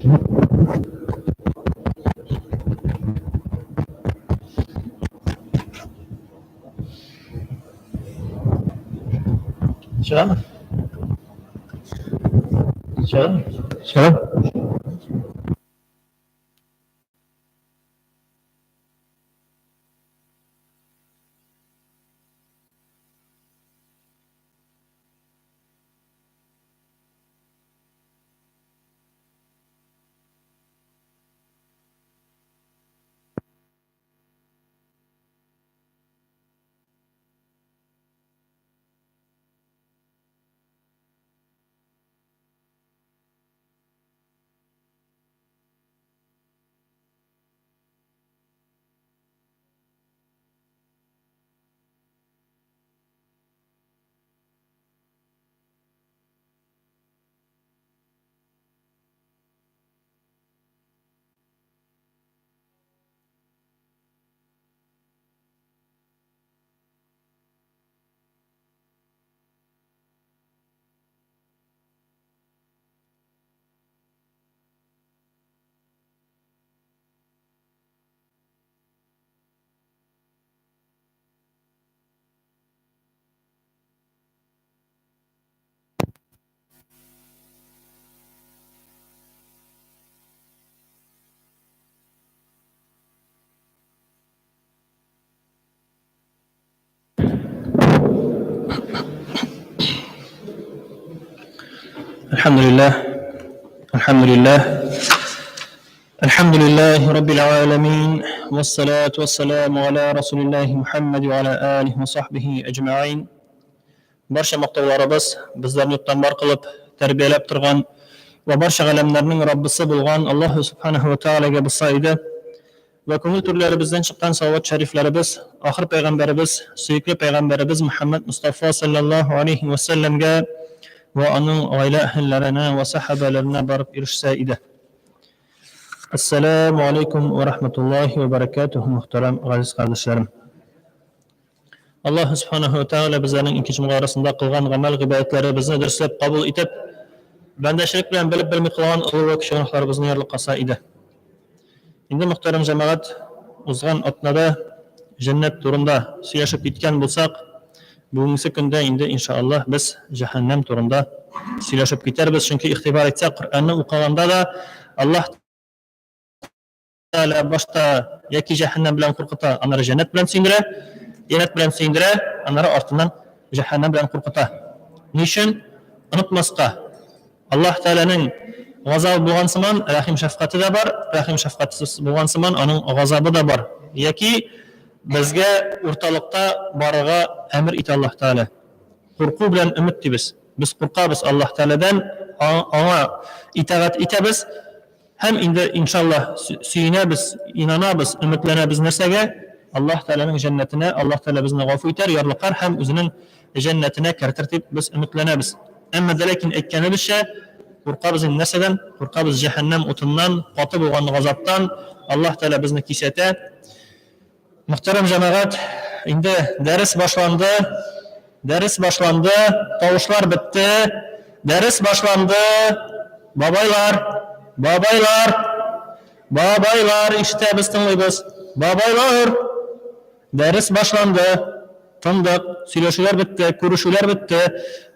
Şöyle. Şöyle. Şöyle. الحمد لله الحمد لله الحمد لله رب العالمين والصلاة والسلام على رسول الله محمد وعلى آله وصحبه أجمعين. Barcha maqtovlarimiz bizlarni yurtdan bor qilib tarbiyalab turgan va barcha alamlarning Robbisi bo'lgan Alloh subhanahu va taolaga bilsaydi va ko'ngil turlarimizdan chiqqan salovat shariflarimiz oxir payg'ambarimiz suyukli payg'ambarimiz Muhammad Mustafa sallallohu alayhi va sallamga va uning oila ahillarına va sahabalarına borib erishsa edi. Assalomu alaykum va rahmatullohi va barakatuh. Muhtaram aziz qardoshlarım. Alloh subhanahu va taolo bizlarning ikkinchi mug'orasida qilgan amal g'ibodatlarimizni durustlab qabul etib, bandachilik bilan bilib bilmay qilgan ulug' gunohlarimizni yorliq qilsa edi. Endi muhtaram jamoat, o'zgan otnada jannat turunda siyashib ketgan bo'lsak, bugungi kunda endi inshaalloh biz jahannam turunda silashib ketarmiz. Chunki ixtibor etsak, Qur'onni o'qiganda da Alloh taolo boshda yoki jahannam bilan qo'rqita, anara jannat bilan sindira, jannat bilan sindira, anara ortidan jahannam bilan qo'rqita. Nishin unutmasqa. Alloh taolaning g'azobi bo'lgan simon rahim shafqati da bor, rahim shafqatisiz bo'lgan simon uning g'azobi da bor. Yoki bizga o'rtaliqda boriga amr et Alloh taolo. Qo'rquv bilan umidmiz. Biz qo'rqamiz Alloh taoladan, ona itoat etamiz. Ham endi inshaalloh suyunamiz, inonamiz, umidlanamiz narsaga Alloh taolaning jannatini, Alloh taolo bizni g'afur etar, yorliqar, ham o'zining jannatini kiritir biz umidlanamiz. Ammo lekin aytganimizcha qo'rqamiz narsadan, qo'rqamiz jahannam o'tindan, qotib bo'lgan g'azobdan. Alloh taolo bizni kesata. Muhtaram jamoat, endi dars boshlandi. Ders başlandı, tavuşlar bitti. Ders başlandı. Babaylar, işte biz dinleyimiz. Babaylar, ders başlandı. Tanıdık, söyleşiler bitti, görüşüler bitti.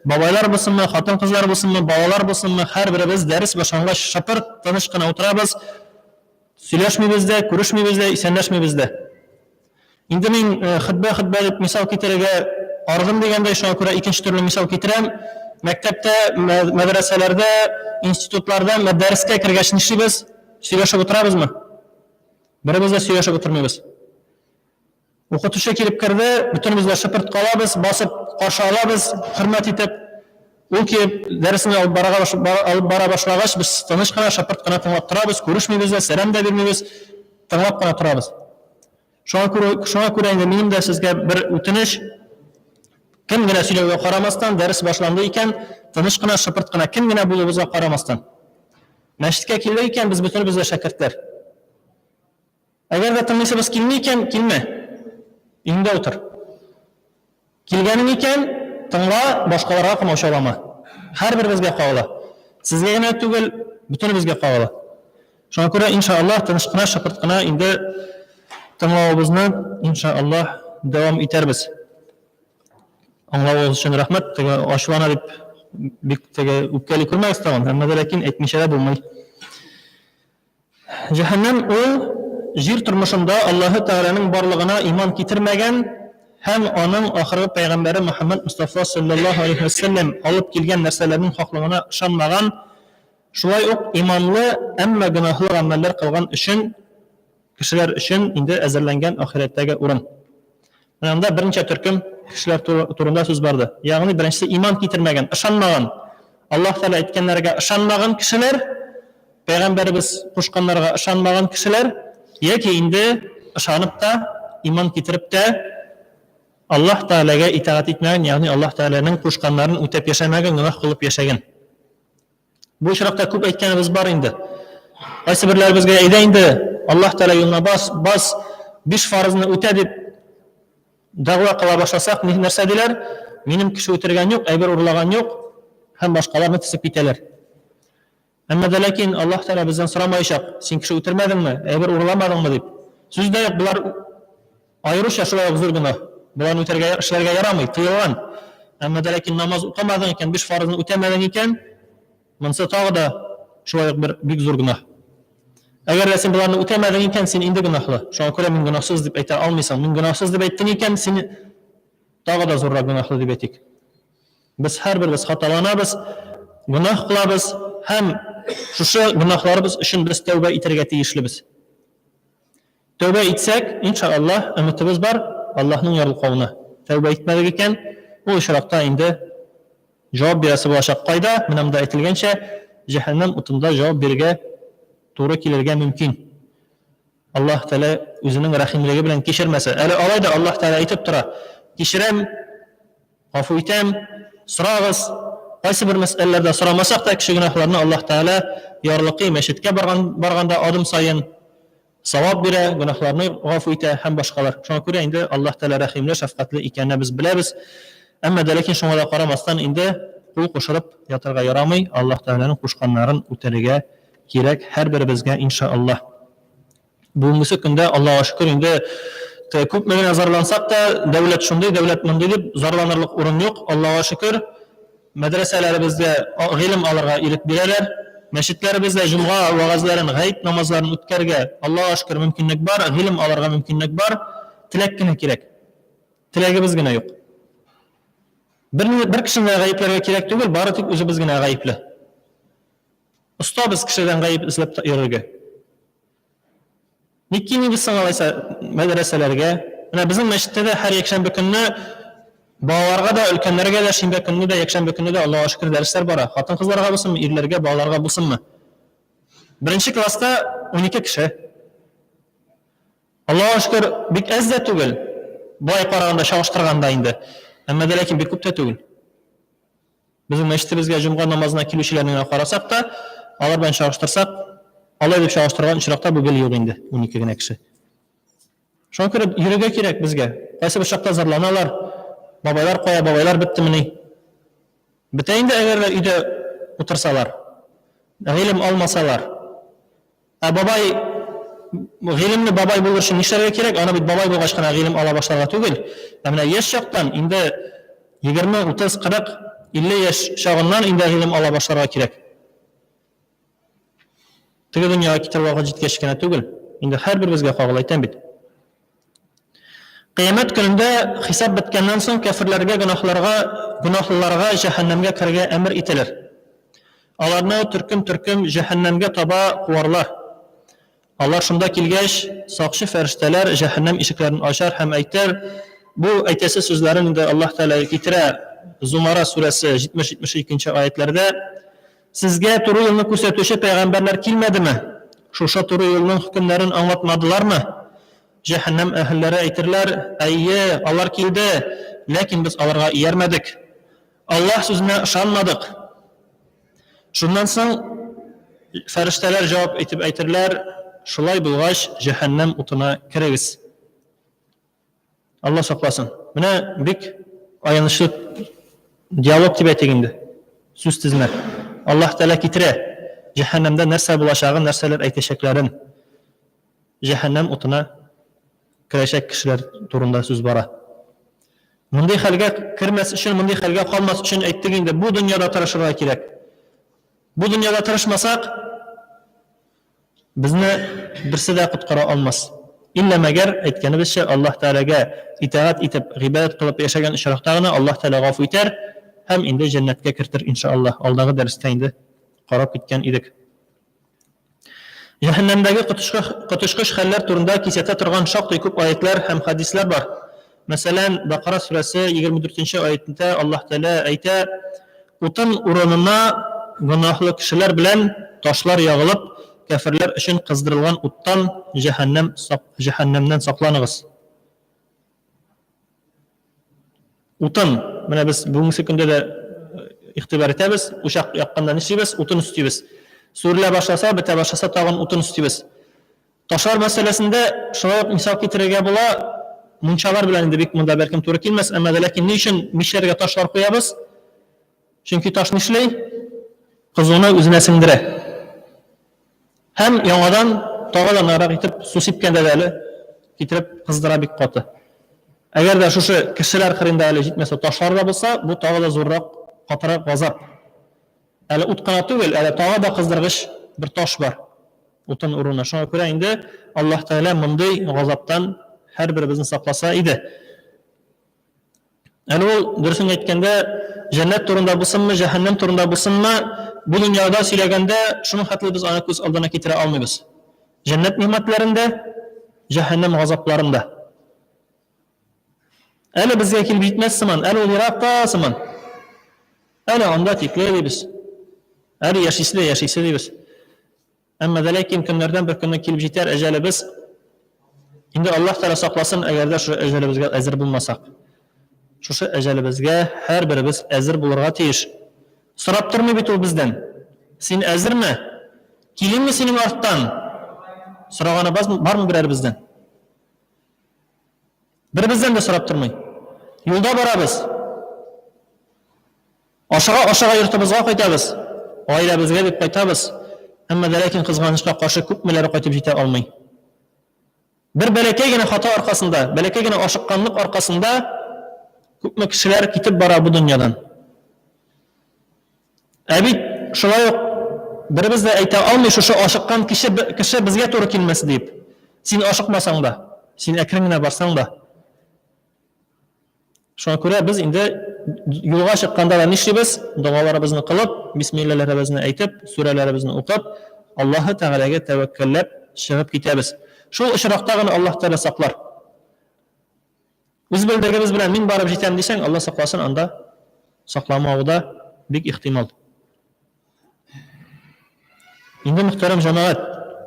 Babaylar bulsun mu, hatun kızlar bulsun mu, babalar bulsun mu, her birimiz ders başlanmış şapır tanışkına oturabız. Söyleşmeyimiz de, görüşmeyimiz de, isenleşmeyimiz de. Endi men xutba deb misol keltirga arzum deganda shunga ko'ra ikkinchi turli misol keltiram. Maktabda, madrasalarda, institutlarda darsga kirgach ishlaymiz, сөйләшеп o'tiramizmi? Birimiz сөйләшеп o'tirmaymiz. O'qituvchi kelib kirdi, butunimiz shapirт qolamiz, bosib qarshi olamiz, hurmat etib. U kelib darsni olib bora boshlagach, biz tanishqina shapirtqina tinglab turamiz, ko'rishmaymiz, salom da bermaymiz, tinglab qana turamiz. Şuna ko'ra endi mening de sizga bir o'tinish. Kimgina söylevga qaramasdan dars boshlandi ekan, tinishqina shapirtqina kimgina bo'libizga qaramasdan. Masjidga keldik ekan, biz butunimiz shakirtlar. Agarda tinmasa biz kelmay ekan, kelma. Uyingda o'tir. Kelganing ekan, tingla, boshqalarga qilmoqchi olma. Har birimizga qog'ila. Sizga yana tugul, butunimizga qog'ila. Шуңа күрә иншаллаһ тыныч кына, шыпырт кына инде тыңлавыбызны иншаллаһ дәвам итәрбез. Аңлавыгыз өчен рәхмәт. Теге ачулана дип бик теге үпкәли күрмәгез тагын. Әмма ләкин әйтмичә дә булмый. Җәһәннәм ул җир тормышында Аллаһы Тәгаләнең барлыгына иман китермәгән һәм аның ахыргы пәйгамбәре Мөхәммәд Мустафа саллаллаһу алейһи ва саллям алып килгән нәрсәләрнең хаклыгына ышанмаган, шулай ук иманлы, әмма гөнаһлы гамәлләр кылган өчен кешеләр өчен инде әзерләнгән ахирәттәге урын. Монда беренче төркем кешеләр турында сүз барды. Ягъни беренчесе иман китермәгән, ышанмаган, Аллаһ Тәгалә әйткәннәргә ышанмаган кешеләр, пәйгамбәрбез кушканнарга ышанмаган кешеләр, яки инде ышанып та, иман китереп тә Аллаһ Тәгаләгә итаат итмәгән, ягъни Аллаһ Тәгаләнең кушканнарын үтәп яшәмәгән, гөнаһ кылып яшәгән. Бу очракта күп әйткәнебез бар инде. Кайсы берләребезгә әйдә инде Аллаһ Тәгалә юлына бас 5 фарызны үтә дип дәгъва кыла башласак, нәрсә диләр? Минем кеше үтергән юк, әйбер урлаган юк, һәм башкаларны тисеп китәләр. Әмма дә ләкин Аллаһ Тәгалә бездән сорамаячак, син кеше үтермәдеңме, әйбер урламадыңмы дип. Сүздә юк, булар аеруча шулай зур гына. Буларны үтәргә эшләргә ярамый, тыелган. Әмма дә ләкин намаз укымадың икән, 5 фарызны үтәмәдең икән, монсы тагы да шулай бер бик зур гына. Әгәр син буларны үтәмәдең икән, син инде гөнаһлы. Шуңа күрә мин гөнаһсыз дип әйтә алмыйсың. Мин гөнаһсыз дип әйттең икән, син тагы да зуррак гөнаһлы дип әйтик. Без һәрберебез хаталанабыз, гөнаһ кылабыз һәм шушы гөнаһларыбыз өчен без тәүбә итәргә тиешлебез. Тәүбә итсәк, иншаллаһ, өмитебез бар Аллаһның ярлыкавына. Тәүбә итмәдек икән, ул очракта инде җавап бирәсе булачак. Кайда? Менә монда әйтелгәнчә, җәһәннәм утында җавап бирергә туры килергә мөмкин. Аллаһ Тәгалә үзенең рәхимлеге белән кичермәсә, әле алай да Аллаһ Тәгалә әйтеп тора: "Кичерәм, гафу итәм, сорагыз." Кайсы бер мәсьәләләрдә сорамасак та, кеше гөнаһларны Аллаһ Тәгалә ярлыкый, мәчеткә барганда адым сайын савап бирә, гөнаһларны гафу итә һәм башкалар. Шуңа күрә инде Аллаһ Тәгалә рәхимле, шәфкатьле икәнне без беләбез. Әмма дә ләкин шуңа да карамастан инде кул кушырып ятарга ярамый, Аллаһ Тәгаләнең кушканнарын үтәргә кирәк һәрберебезгә иншаллаһ. Бүгенге көндә Аллаһка шөкер инде күпме генә зарлансак та, дәүләт шундый, дәүләт мондый дип зарланырлык урын юк. Аллаһка шөкер, мәдрәсәләребездә гыйлем алырга ирек бирәләр. Мәчетләребездә җомга вагазларын, гайб намазларын үткәргә Аллаһка шөкер мөмкинлек бар, гыйлем алырга мөмкинлек бар. Теләк кенә кирәк. Теләгебез генә юк. Бер кешене гаепләргә кирәк түгел, бары тик үзебез генә гаепле. Остабыз кешедән гаеп эзләп йөрергә. Ник килмибез соң алайса мәдрәсәләргә? Менә безнең мәчеттә дә һәр якшәмбе көнне балаларга да, өлкәннәргә дә шимбә көнне дә, якшәмбе көнне дә Аллаһка шөкер дәресләр бара. Хатын-кызларга булсынмы, ирләргә, балаларга булсынмы. Беренче класста 12 кеше. Аллаһка шөкер бик әз дә түгел. Бай караганда, чагыштырганда инде. Әмма дә ләкин бик күп тә түгел. Безнең мәчетебезгә җомга намазына килүчеләрне карасак та, алар белән чагыштырсак, алай дип чагыштырган очракта бу гел юк инде, 12 генә кеше. Шуңа күрә йөрергә кирәк безгә. Кайсы бер чакта зарланалар. Бабайлар кая, бабайлар биттемени? Бетә инде әгәр өйдә утырсалар, гыйлем алмасалар. Бабай гыйлемне бабай булыр өчен нишләргә кирәк? Аны бит бабай булгач кына гыйлем ала башларга түгел. Менә яшь чактан инде 20, 30, 40, 50 яшь чагыннан инде гыйлем ала башларга кирәк. Теге дөньяга китер вакыт җиткәч кенә түгел. Инде һәрберебезгә кагыл әйтәм бит. Кыямәт көнендә хисап беткәннән соң кафирләргә, гөнаһлыларга җәһәннәмгә кергә әмер ителер. Аларны төркем җәһәннәмгә таба куарлар. Алар шунда килгәч, сакчы фәрештәләр җәһәннәм ишекләрен ачар һәм әйтер. Бу әйтәсе сүзләрен инде Аллаһ Тәгалә китерә Зумара сүрәсе 70-72 аятларда. Сезгә туры юлны күрсәтүче пәйгамбәрләр килмәдеме? Шушы туры юлның хөкемнәрен аңлатмадылармы? Җәһәннәм әһелләре әйтерләр: "Әйе, алар килде, ләкин без аларга иярмәдек. Аллаһ сүзенә ышанмадык." Шуннан соң фәрештәләр җавап итеп әйтерләр: "Шулай булгач, җәһәннәм утына кирегез." Аллаһ сакласын. Менә бик аянычлы диалог дип әйтик инде. Сүз тезмә. Аллаһ Тәгалә китерә. Cehennemde нәрсә булачагын, нәрсәләр әйтәчәкләрен, cehennem утына керәчәк кешеләр турында сүз бара. Мондый хәлгә кермәс өчен, мондый хәлгә калмас өчен әйттек инде, бу дөньяда тырышырга кирәк. Бу дөньяда тырышмасак, безне берсе дә коткара алмас. Иллә мәгәр әйткәнебезчә, Аллаһ Тәгаләгә итаат итеп, гыйбадәт кылып яшәгән очракта гына Аллаһ Тәгалә гафу итәр һәм инде җәннәткә кертер иншааллаһ. Алдагы дәрестә инде карап киткән идек. Җәһәннәмдәге котышкыч хәлләр турында кисәтә торган шактый күп аятлар һәм хадислар бар. Мәсәлән, Бакара сүрәсе 24-нче аятында Аллаһ Тәгалә әйтә: "Утын урынына гөнаһлы кешеләр белән ташлар ягылып, кафирләр өчен кыздырылган уттан җәһәннәмнән сакланыгыз." Утын, менә без бүгенге көндә дә игътибар итәбез, учак якканда нишлибез? Утын үстибез. Сүрелә башласа, бетә башласа тагын утын үстибез. Ташлар мәсьәләсендә шулай ук мисал китерергә була. Мунчалар белән инде бик монда бәлкем туры килмәс, әмма ләкин ни өчен мишәргә ташлар куябыз? Чөнки таш нишләй? Кызуны үзенә сеңдерә. Һәм яңадан тагыланарак итеп су сипкәндә дә әле китереп кыздыра бик каты. Әгәр дә шушы кешеләр кырында әле җитмәсә ташлар да булса, бу тагы да зуррак, катырак газап. Әле ут кына түгел, әле тагы да кыздыргыч бер таш бар. Утын урынына. Шуңа күрә инде Аллаһ Тәгалә мондый газаптан һәрберебезне сакласа иде. Әле ул дөресен әйткәндә, җәннәт турында булсынмы, җәһәннәм турында булсынмы, бу дөньяда сөйләгәндә шуның хәтле без аны күз алдына китерә алмыйбыз. Җәннәт нимәтләрендә, җәһәннәм газапларында. Әле безгә килеп җитмәс сыман, әле ул еракта сыман. Әле анда тикле дибез. Әле яшисе дибез. Әмма ләкин көннәрдән бер көнне килеп җитәр әҗәлебез. Инде Аллаһ Тәгалә сакласын, әгәр дә шу әҗәлебезгә әзер булмасак. Шушы әҗәлебезгә һәрберебез әзер булырга тиеш. Сорап тормый бит ул бездән. Син әзерме? Килимме синең арттан? Сораганы бармы берәребездән? Беребездән дә сорап тормый. Юлда барабыз. Ашыга йортыбызга кайтабыз. Гаиләбезгә дип кайтабыз. Әмма ләкин кызганычка каршы күпмеләре кайтып җитә алмый. Бер бәләкәй генә хата аркасында, бәләкәй генә ашыкканлык аркасында күпме кешеләр китеп бара бу дөньядан. Ә бит шулай ук беребез дә әйтә алмый, шушы ашыккан кеше безгә туры килмәс дип. Син ашыкмасаң да, син әкрен генә барсаң да. Шуңа күрә без инде юлга чыкканда да нишлибез? Дуаларыбызны кылып, бисмиллаһларыбызны әйтеп, сүрәләребезне укып, Аллаһ Тәгаләгә тәвәккәлләп чыгып китәбез. Шул очракта гына Аллаһ Тәгалә саклар. Үз белдегебез белән мин барып җитәм дисәң, Аллаһ сакласын, анда сакламауы да бик ихтимал. Инде мөхтәрәм җәмәгать,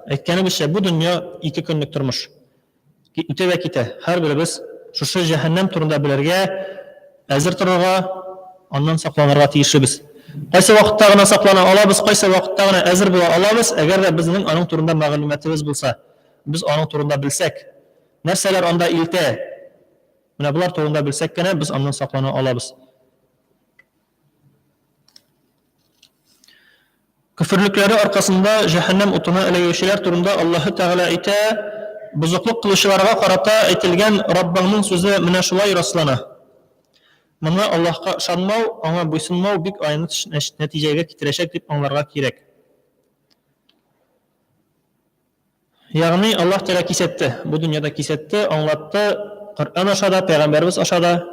әйткәнебезчә, бу дөнья 2 көнлек тормыш. Үтә вә китә. Һәрберебез шушы җәһәннәм турында белергә, әзер торырга, аннан сакланырга тиешбез. Кайсы вакытта гына саклана алабыз, кайсы вакытта гына әзер була алабыз, әгәр дә безнең аның турында мәгълүматыбыз булса, без аның турында белсәк, нәрсәләр анда илтә, менә булар турында белсәк кенә, без аннан саклана алабыз. Күферлекләре аркасында җәһәннәм утына эләгүчеләр турында Аллаһ Тәгалә әйтә: "Бузыклык кылучыларга карата әйтелгән Раббыңның сүзе менә шулай раслана." Моны Аллаһка ышанмау, аңа буйсынмау бик анык нәтиҗәгә китерәчәк дип аңларга кирәк. Ягъни Аллаһ Тәгалә кисәтте, бу дөньяда кисәтте, аңлатты, Коръән ашада, пәйгамбәрбез ашада.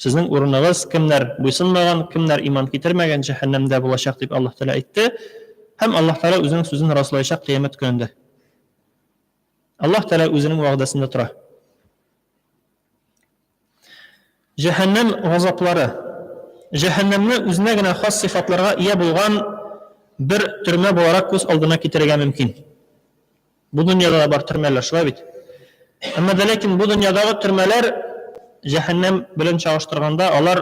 Сезнең урыныгыз кемнәр буйсынмаган, кемнәр иман китермәгән җәһәннәмдә булачак дип Аллаһ Тәгалә әйтте. Һәм Аллаһ Тәгалә үзенең сүзен раслаячак кыямәт көнендә. Аллаһ Тәгалә үзенең вәгъдәсендә тора. Җәһәннәм газаплары. Җәһәннәмне үзенә генә хас сыйфатларга ия булган бер төрмә буларак күз алдына китерергә мөмкин. Бу дөньяда бар төрмәләр шулай бит. Әмма ләкин бу дөньядагы төрмәләр җәһәннәм белән чагыштырганда алар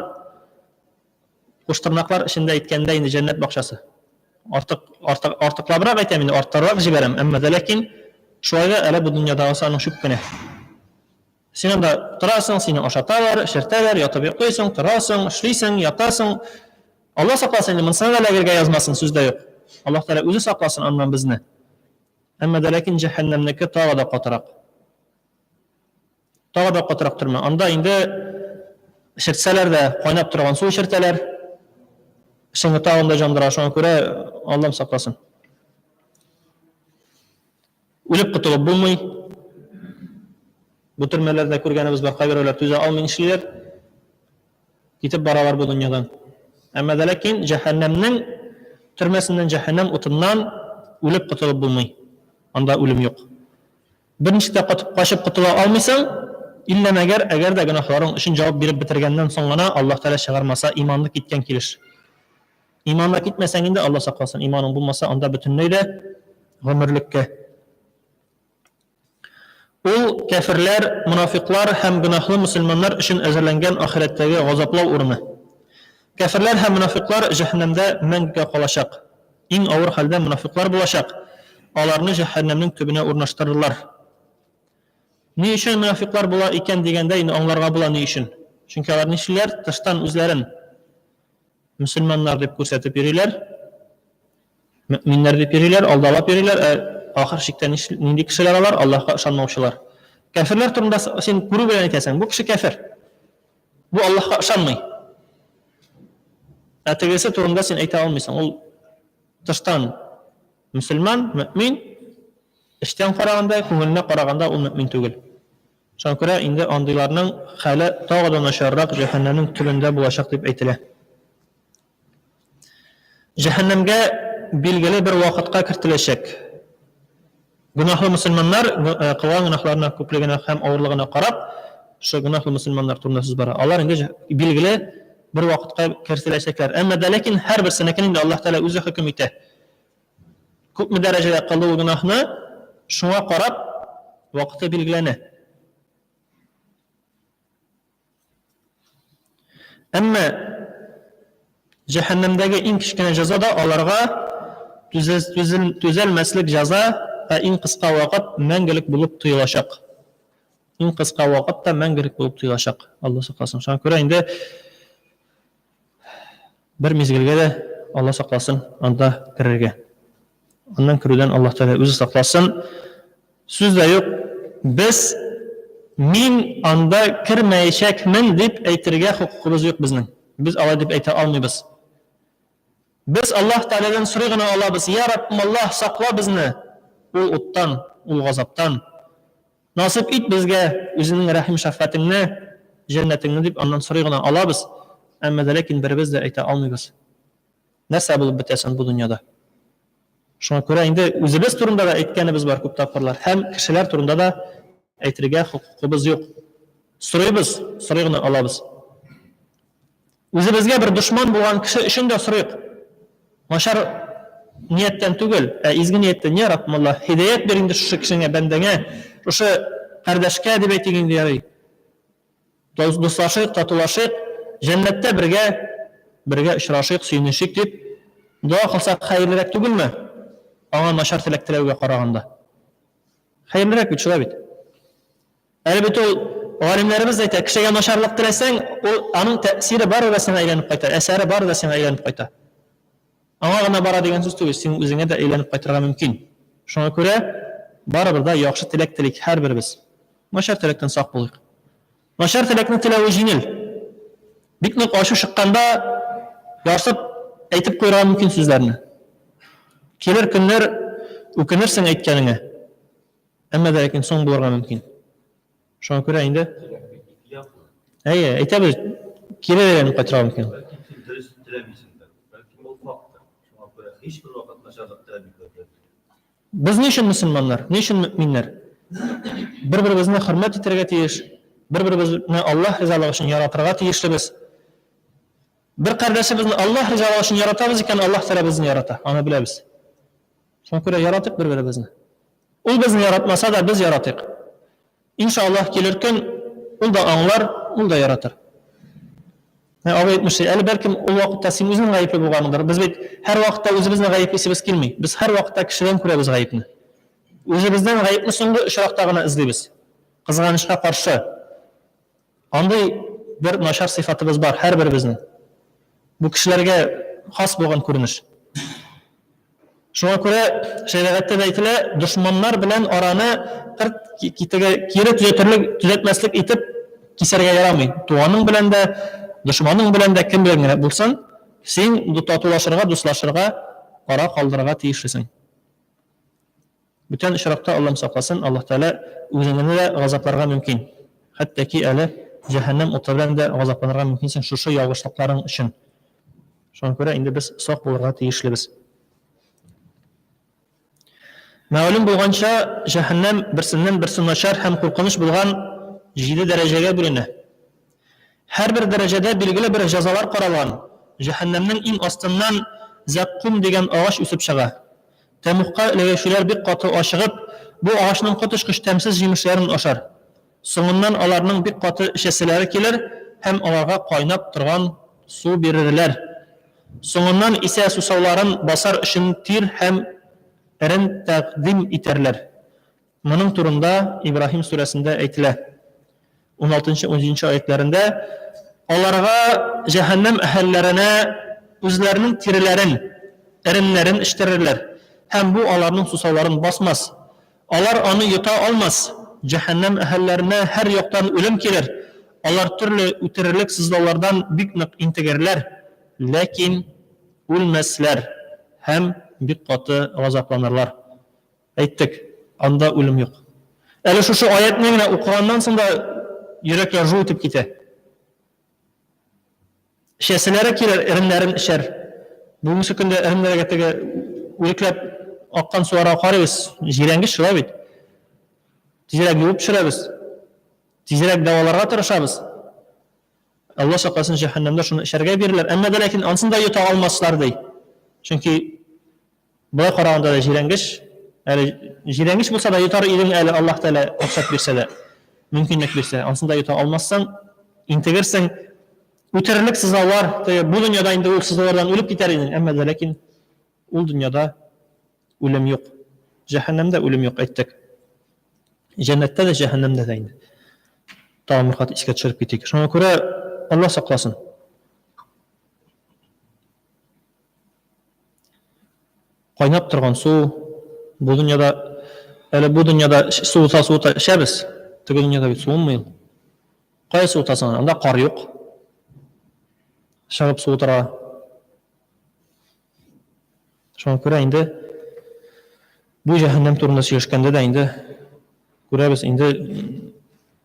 куштырнаклар эчендә әйткәндә инде җәннәт бакчасы. Артыклабрак әйтәм инде, арттарак җибәрәм. Әмма ләкин шулай да әле бу дөньядагысы аның шуп кенә. Син анда торасың, сине ашаталар, шертәләр, ятып йоклыйсың, торасың, эшлисең, ятасың. Алла сакласын, монысына да эләгергә язмасын, сүздә юк. Аллаһ Тәала үзе сакласын аннан безне. Әмма дә ләкин җәһәннәмнеке тагы да катырак. Тагы да катырак торма. Анда инде шертсәләр дә кайнап торган су шертәләр. Шуңа тагын да жандыра. Шуңа күрә Аллаһ сакласын. Үлеп котылып булмый. Бу төрмәләрдә күргәнебез бар, кайберләр түзә алмый эшлиләр. Китеп баралар бу дөньядан. Әмма дә ләкин җәһәннәмнең төрмәсеннән, җәһәннәм утыннан үлеп котылып булмый. Анда үлем юк. Берничә дә качып котыла алмыйсың, илля әгәр дә гөнаһларың өчен җавап биреп бетергәннән соң гына Аллаһ Тәала чыгармаса, иманны киткән килеш. Иманны китмәсәң инде Аллаһ сакласын, иманың булмаса, анда бөтенләй дә гомерлеккә. Ул кафирләр, мунафиклар һәм гөнаһлы мусламаннар өчен әзерләнгән ахирәттәге газаплау урыны. Кафирләр һәм мунафиклар җәһәннәмдә мәңгегә калачак. Иң авыр хәлдә мунафиклар булачак. Аларны җәһәннәмнең төбенә урнаштырырлар. Ни өчен мунафиклар була икән дигәндә инде аңларга була ни өчен. Чөнки алар нишләр? Тыштан үзләрен мусламаннар дип күрсәтеп йөриләр. Мөэминнәр дип йөриләр, алдалап йөриләр. Ахыр чиктә нинди кешеләр алар? Аллаһка ышанмаучылар. Кафирләр турында син күрү белән әйтәсең, бу кеше кафир. Бу Аллаһка ышанмый. Тегесе турында син әйтә алмыйсың. Ул тыштан мусламан, мөэмин, эштән караганда, күңеленә караганда ул мөэмин түгел. Шуңа күрә инде андыйларның хәле тагы да начаррак, җәһәннәмнең төбендә булачак дип әйтелә. Җәһәннәмгә билгеле бер вакытка кертеләчәк. Гөнаһлы мусламаннар кылган гөнаһларына күплегенә һәм авырлыгына карап, шу гөнаһлы мусламаннар турында сүз бара. Алар инде билгеле бер вакытка кертеләчәкләр. Әмма дә ләкин һәрберсенекен инде Аллаһ Тәала үзе хөкем итә. Күпме дәрәҗәдә кылу гөнаһны шуңа карап вакыты билгеләнә. Әмма җәһәннәмдәге иң кечкенә җәза да аларга түзәлмәслек җәза, иң кыска вакыт мәңгелек булып тоелачак. Иң кыска вакытта мәңгелек булып тоелачак. Аллаһ сакласын. Шуңа күрә инде бер мизгелгә дә Аллаһ сакласын анда керергә. Аннан керүдән Аллаһ Тәала үзе сакласын. Сүз дә юк. Без мин анда кирмәячәкмен дип әйтергә хукукыбыз юк безнең. Без алай дип әйтә алмыйбыз. Без Аллаһ Тәаләдән сорый гына алабыз. Я Раббым, Аллаһ сакла безне ул уттан, ул газаптан. Насип ит безгә үзенең рәхим шәфкатеңне, җәннәтеңне дип аннан сорый гына алабыз. Әмма дә ләкин беребез дә әйтә алмыйбыз. Нәрсә булып бетәсен бу дөньяда? Шуңа күрә инде үзебез турында да әйткәнебез бар күп тапкырлар. Һәм кешеләр турында да әйтергә хукукыбыз юк. Сорыйбыз, сорый гына алабыз. Үзебезгә бер дошман булган кеше өчен дә сорыйк. Машар нияттән түгел, изге нияттән, я Раббым, Аллаһ, һидаят бер инде шушы кешеңә, бәндәңә, шушы кардәшкә дип әйтик инде ярый. Дуслашыйк, татулашыйк, җәннәттә бергә очрашыйк, сөенешик дип дуа кылсак хәерлерәк түгелме? Аңа начар теләк теләүгә караганда. Хәерлерәк бит шулай бит. Әле бит ул галимнәребез әйтә, кешегә начарлык теләсәң, ул аның тәэсире бар да сиңа әйләнеп кайта, әсәре бар да сиңа әйләнеп кайта. Аңа гына бара дигән сүз түгел, син үзеңә дә әйләнеп кайтырга мөмкин. Шуңа күрә барыбер да яхшы теләк телик һәрберебез. Начар теләктән сак булыйк. Начар теләкне теләү җиңел. Бик нык ачу чыкканда ярсып әйтеп куйырга мөмкин сүзләрне. Килер көннәр үкенерсең әйткәнеңә. Әмма дә ләкин соң булырга мөмкин. Шуңа күрә инде әйтәбез, килер кайтырга мөмкин. Без ни өчен мусламаннар, ни өчен мөэминнәр? Бер-беребезне хөрмәт итәргә тиеш, бер-беребезне Аллаһ ризалыгы өчен яратырга тиешлебез. Бер кардәшебезне Аллаһ ризалыгы өчен яратабыз икән, Аллаһ Тәала безне ярата. Аны беләбез. Шуңа күрә яратык бер-беребезне. Ул безне яратмаса да без яратыйк. Иншаллаһ килер көн ул да аңлар, ул да яратыр. Абай әйтмешли, әле бәлкем ул вакытта син үзең гаепле булгандыр. Без бит һәр вакытта үзебезне гаеплисебез килми. Без һәр вакытта кешедән күрәбез гаепне. Үзебездән гаепне соңгы очракта гына эзлибез. Кызганычка каршы. Андый бер начар сыйфатыбыз бар һәрберебезнең. Бу кешеләргә хас булган күренеш. Шуңа күрә шәригатьтә дә әйтелә, дошманнар белән араны кире төзәтмәслек итеп кисәргә ярамый. Туганың белән дә, дошманың белән дә кем белән генә булсын, син татулашырга, дуслашырга, ара калдырырга тиешлесең. Бүтән очракта Аллаһ сакласын, Аллаһ Тәала үзеңне дә газапларга мөмкин. Хәтта ки әле җәһәннәм уты белән дә газапланырга мөмкинсең шушы ялгышлыкларың өчен. Шуңа күрә инде без сак булырга тиешлебез. Мәгълүм булганча, җәһәннәм берсеннән-берсе начар һәм куркыныч булган 7 дәрәҗәгә бүленә. Һәрбер дәрәҗәдә билгеле бер җәзалар каралган. Җәһәннәмнең иң астыннан зәккум дигән агач үсеп чыга. Тәмугка эләгүчеләр бик каты ашыгып, бу агачның котышкыч тәмсез җимешләрен ашар. Соңыннан аларның бик каты эчәселәре килер һәм аларга кайнап торган су бирерләр. Соңыннан исә сусауларын басар өчен тир һәм әрен тәкъдим итәрләр. Моның турында Ибраһим сүрәсендә әйтелә. 16-17 аятларында аларга җәһәннәм әһелләренә үзләренең тиреләрен, әреннәрен иштерерләр. Һәм бу аларның сусауларын басмас. Алар аны йота алмас. Җәһәннәм әһелләренә һәр яктан үлем килер. Алар төрле үтерерлек сызлаулардан бик нык интегерләр, ләкин үлмәсләр һәм бик каты газапланырлар. Әйттек, анда үлем юк. Әле шушы аятны гына укыганнан соң да йөрәкләр жу итеп китә. Шәселәре килер, иреннәрен ишәр. Бүгенге көндә иреннәргә теге үлекләп аккан суарга карыйбыз. Җирәнгеш шулай бит. Тизрәк юып төшерәбез. Тизрәк даваларга тырышабыз. Алла сакласын, җәһәннәмдә шуны эшәргә бирерләр. Әмма дә ләкин ансын да йота алмаслар ди. Чөнки булай караганда да җирәнгеш, әле җирәнгеш булса да йотар идең әле Аллаһ Тәала рөхсәт бирсә дә, мөмкинлек бирсә, ансын да йота алмассаң, интегерсең, үтерерлек сызаулар, бу дөньяда инде ул сызаулардан үлеп китәр идең, әмма дә ләкин ул дөньяда үлем юк. Җәһәннәмдә үлем юк, әйттек. Җәннәттә дә, җәһәннәмдә дә инде. Тагын бер искә төшереп китик. Шуңа күрә Алла сакласын. Кайнап торган су, бу дөньяда, әле бу дөньяда суыта эчәбез. Теге дөньяда бит суынмый. Кая суытасың? Анда кар юк. Чыгып суытырга. Шуңа күрә инде бу җәһәннәм турында сөйләшкәндә дә инде күрәбез, инде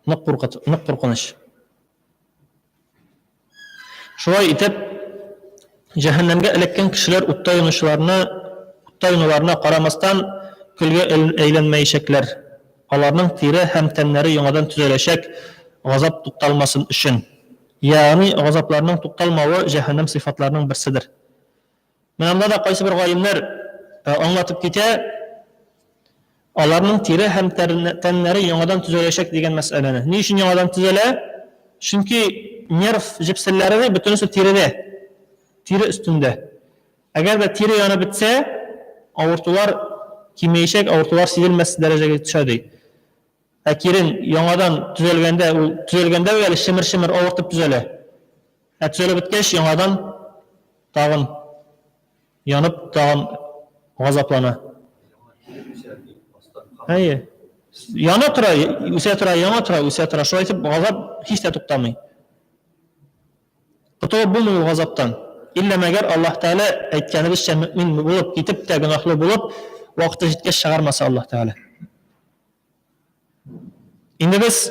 нык куркыныч. Шулай итеп, җәһәннәмгә эләккән кешеләр утта юныларына карамастан көлгә әйләнмәячәкләр. Аларның тире һәм тәннәре яңадан төзәләчәк, газап тукталмасын өчен. Ягъни газапларның тукталмавы җәһәннәм сыйфатларының берседер. Менә да кайсы бер гаимнәр аңлатып китә, аларның тире һәм тәннәре яңадан төзәләчәк дигән мәсьәләне. Ни өчен яңадан төзәлә? Чөнки нерв җепселләре бөтенесе тиредә, тире өстендә. Әгәр дә тире янып бетсә, авыртулар кимәячәк, авыртулар сизелмәс дәрәҗәгә төшә ди. Кирен яңадан төзәлгәндә, ул төзәлгәндә әле шимер-шимер авыртып төзәлә. Төзәлеп беткәч, яңадан тагын янып, тагын газаплана. Әйе. Яна тора, үсә тора, яңа тора, үсә тора. Шулай итеп, газап һич тә туктамый. Котылып булмый ул газаптан. Иллә мәгәр Аллаһ Тәала әйткәнебезчә мөмин булып, китеп тә гөнаһлы булып, вакыты җиткәч чыгармаса Аллаһ Тәала. Инде без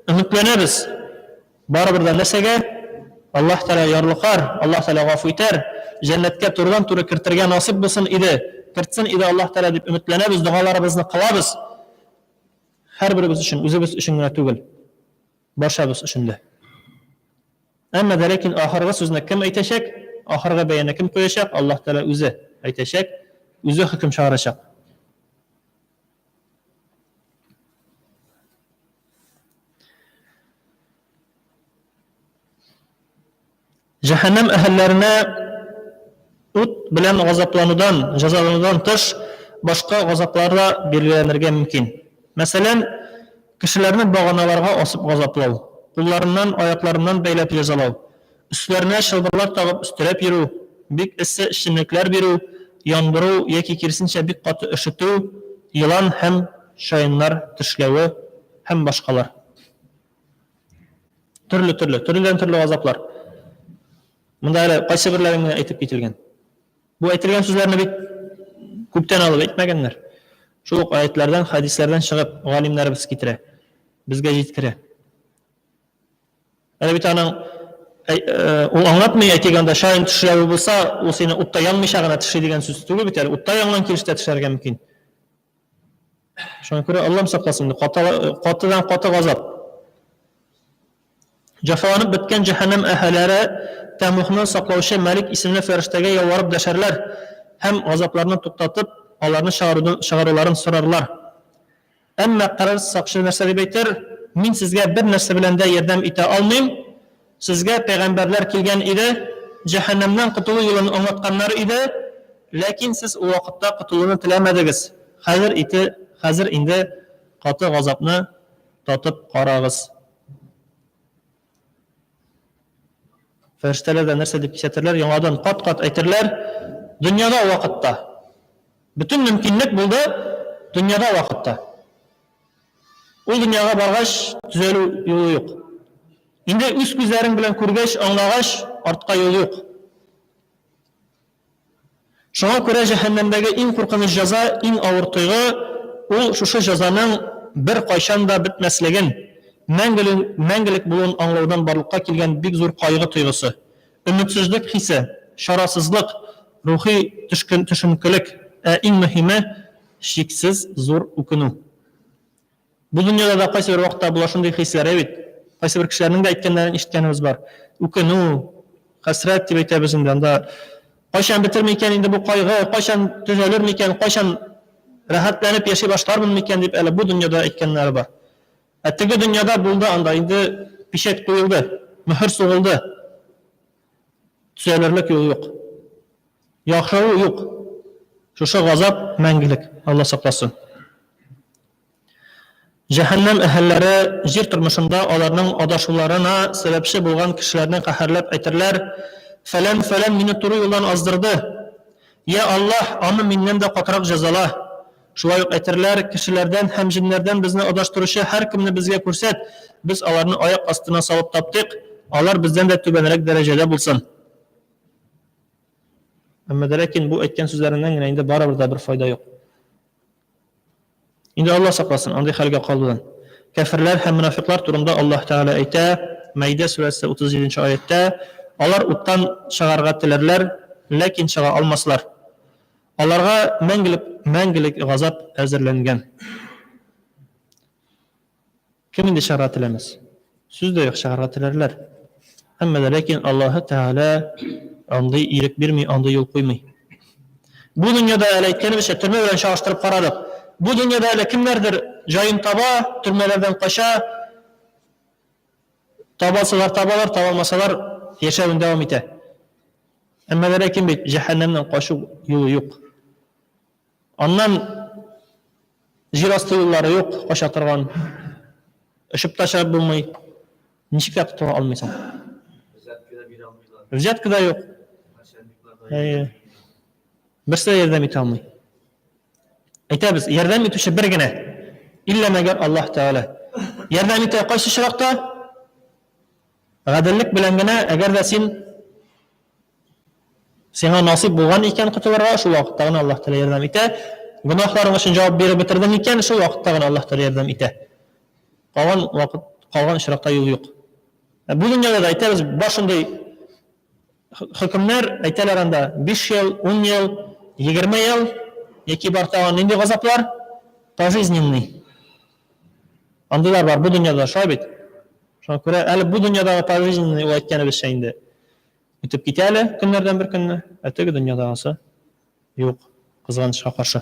өметләнәбез. Барыбер да нәрсәгә? Аллаһ Тәала ярлыкар, Аллаһ Тәала гафу итәр, җәннәткә турыдан-туры кертергә насыйп булсын иде. Кертсен иде Аллаһ Тәала дип өметләнәбез, дугаларыбызны кылабыз. Һәрберебез өчен, үзебез өчен генә түгел. Барчабыз өчен дә. Әмма дә ләкин ахыргы сүзне кем әйтәчәк? Ахыргы бәяне кем куячак? Аллаһ Тәала үзе әйтәчәк, үзе хөкем чыгарачак. Җәһәннәм әһелләренә ут белән газапланудан, җәзаланудан тыш башка газаплар да бирелергә мөмкин. Мәсәлән, кешеләрне баганаларга асып газаплау, кулларыннан, аякларыннан бәйләп җәзалау, өсләренә чылбырлар тагып өстерәп йөрү, бик эссе эчемлекләр бирү, яндыру яки киресенчә бик каты өшетү, елан һәм шаяннар тешләве һәм башкалар. Төрледән төрле газаплар. Монда әле кайсы берләрен генә әйтеп кителгән. Бу әйтелгән сүзләрне бит күптән алып әйтмәгәннәр. Шул ук аятлардан, хадисләрдән чыгып, галимнәребез китерә, безгә җиткерә. Әле бит аның ул аңлатмый әйтгәндә шаян тешләве булса, ул сине утта янмыйча гына тешли дигән сүз түгел бит әле. Утта янган килештә тешләргә мөмкин. Шуңа күрә Аллаһ сакласын, катыдан каты газап. Җафаланып беткән җәһәннәм әһелләре тәмухны саклаучы Мәлик исемле фәрештәгә ялварып дәшәрләр һәм газапларны туктатып, аларны чыгаруларын сорарлар. Әмма карар сакчы нәрсә дип әйтер? Мин сезгә бер нәрсә белән дә ярдәм итә алмыйм. Сезгә пәйгамбәрләр килгән иде, җәһәннәмнән котылу юлын аңлатканнар иде, ләкин сез ул вакытта котылуны теләмәдегез. Хәзер инде каты газапны татып карагыз. Фәрештәләр дә нәрсә дип кисәтерләр? Яңадан кат-кат әйтерләр. Дөньяда вакытта. Бөтен мөмкинлек булды дөньяда вакытта. Ул дөньяга баргач, төзәлү юлы юк. Инде үз күзләрең белән күргәч, аңлагач, артка юл юк. Шуңа күрә җәһәннәмдәге иң куркыныч җәза, иң авыр тойгы ул шушы җәзаның бер кайчан да бетмәслеген, мәңгелек булуын аңлаудан барлыкка килгән бик зур кайгы тойгысы. Өметсезлек хисе, шарасызлык, рухи төшенкелек, иң мөһиме шиксез зур үкенү. Бу дөньяда да кайсы бер вакытта була шундый хисләр бит. Кайсы бер кешеләрнең дә әйткәннәрен ишеткәнебез бар. Үкенү, хәсрәт дип әйтәбез инде анда. Кайчан бетерер микән инде бу кайгы, кайчан төзәлер микән, кайчан рәхәтләнеп яши башлармын микән дип әле бу дөньяда әйткәннәре бар. Теге дөньяда булды анда инде пишәк куелды, мөһер сугылды. Төзәлерлек юл юк. Яхшылык юк. Шушы газап мәңгелек. Алла сакласын. Җәһәннәм әһелләре җир тормышында аларның адашуларына сәбәпче булган кешеләрне каһәрләп әйтерләр: "Фәлән мине туры юлдан аздырды. Я Аллаһ, аны миннән дә катырак җәзала." Шулай ук әйтерләр: "Кешеләрдән һәм җиннәрдән безне адаштыручы һәр кемне безгә күрсәт, без аларны аяк астына салып таптык, алар бездән дә түбәнрәк дәрәҗәдә булсын." Әмма ләкин бу әйткән сүзләреннән генә инде барыбер да бер файда юк. Инде Аллаһ сакласын андый хәлгә калудан. Кафирләр һәм мунафиклар турында Аллаһ Тәгалә әйтә, Мәйдә сүрәсе 37-нче аятта: "Алар уттан чыгарга теләрләр, ләкин чыга алмаслар. Аларга мәңгелек газап әзерләнгән." Кем инде чыгарга теләмәс? Сүз дә юк, чыгарга теләрләр. Әмма ләкин Аллаһ Тәгалә андый ирек бирми, андый юл куймый. Бу дөньяда әле әйткәнебезчә төрмә белән чагыштырып карадык. Бу дөньяда әле кемнәрдер җаен таба, төрмәләрдән кача, табалар, табалмасалар яшәвен дәвам итә. Әмма ләкин бит җәһәннәмнән качу юлы юк. Аннан җир асты юллары юк, кача торган. Өшеп та чыгып булмый. Ничек тә тота алмыйсың? Взятка да юк. Берсе ярдәм итә алмый. Әйтәбез, ярдәм итүче бер генә. Илля мәгәр Аллаһ Тәгалә. Ярдәм итә кайсы чиракта? Гаделлек белән генә, әгәр дә сиңа насип булган икән котылырга, шул вакытта гына Аллаһ Тәгалә ярдәм итә. Гөнаһларың өчен җавап биреп бетердең икән, шул вакытта гына Аллаһ Тәгалә ярдәм итә. Калган чиракта юл юк. Бу дөньяда да әйтәбез, башындай хөкемнәр әйтәләр анда 5 ел, 10 ел, 20 ел, яки бар тагын нинди газаплар? Пожизненный. Андыйлар бар бу дөньяда, шулай бит. Шуңа күрә әле бу дөньядагы пожизненный ул әйткәнебезчә инде үтеп китә әле көннәрдән бер көнне, теге дөньядагысы юк, кызганычка каршы.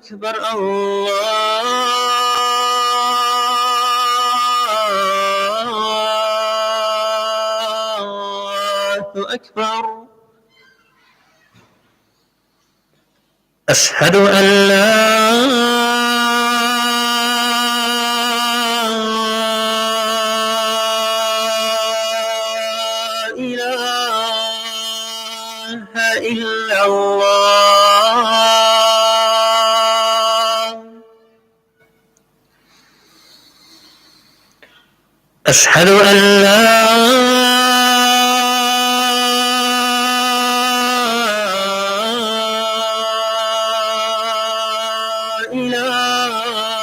أكبر الله أكبر أشهد أن لا إله إلا الله أشهد أن لا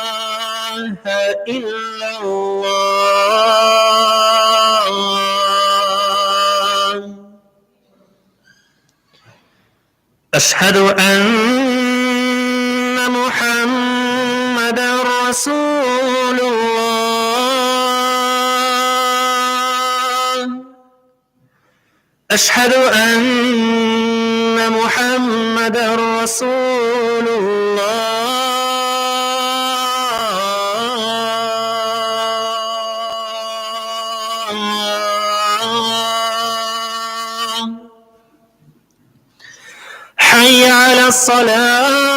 إله إلا الله أشهد أن محمدا رسول الله أشهد أن محمدا رسول الله حي على الصلاة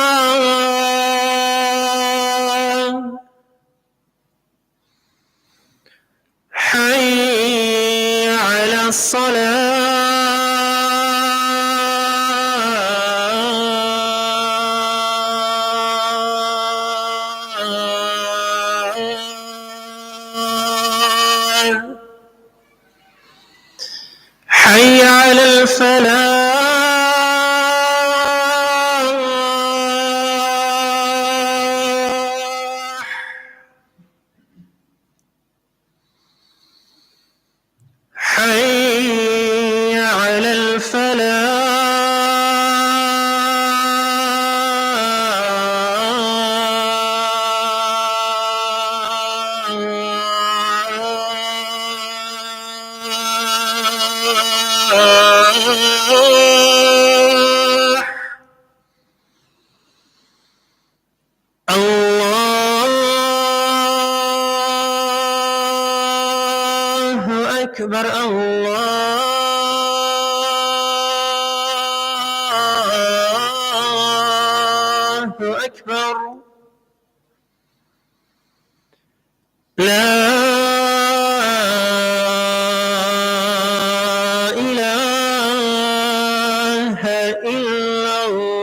حي على الصلاة حي على الفلاح حي على الفلاح الله أكبر الله أكبر لا إله إلا الله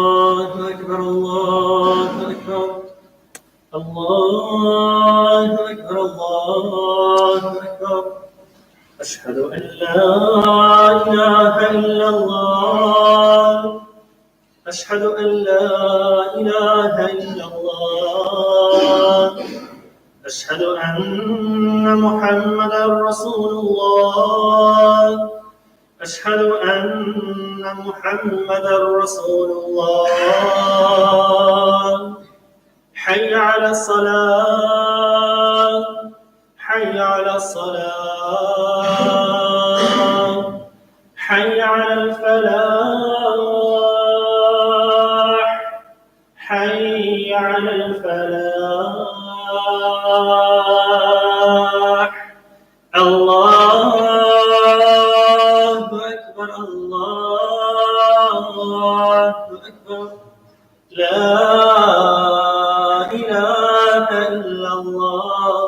الله أكبر الله أكبر الله أكبر الله أكبر أشهد أن لا إله إلا الله أشهد أن لا إله إلا الله أشهد أن محمدا رسول الله أشهد أن محمدا رسول الله حي على الصلاة حي على الصلاة حي على الفلاح حي على الفلاح الله أكبر الله أكبر لا إله إلا الله.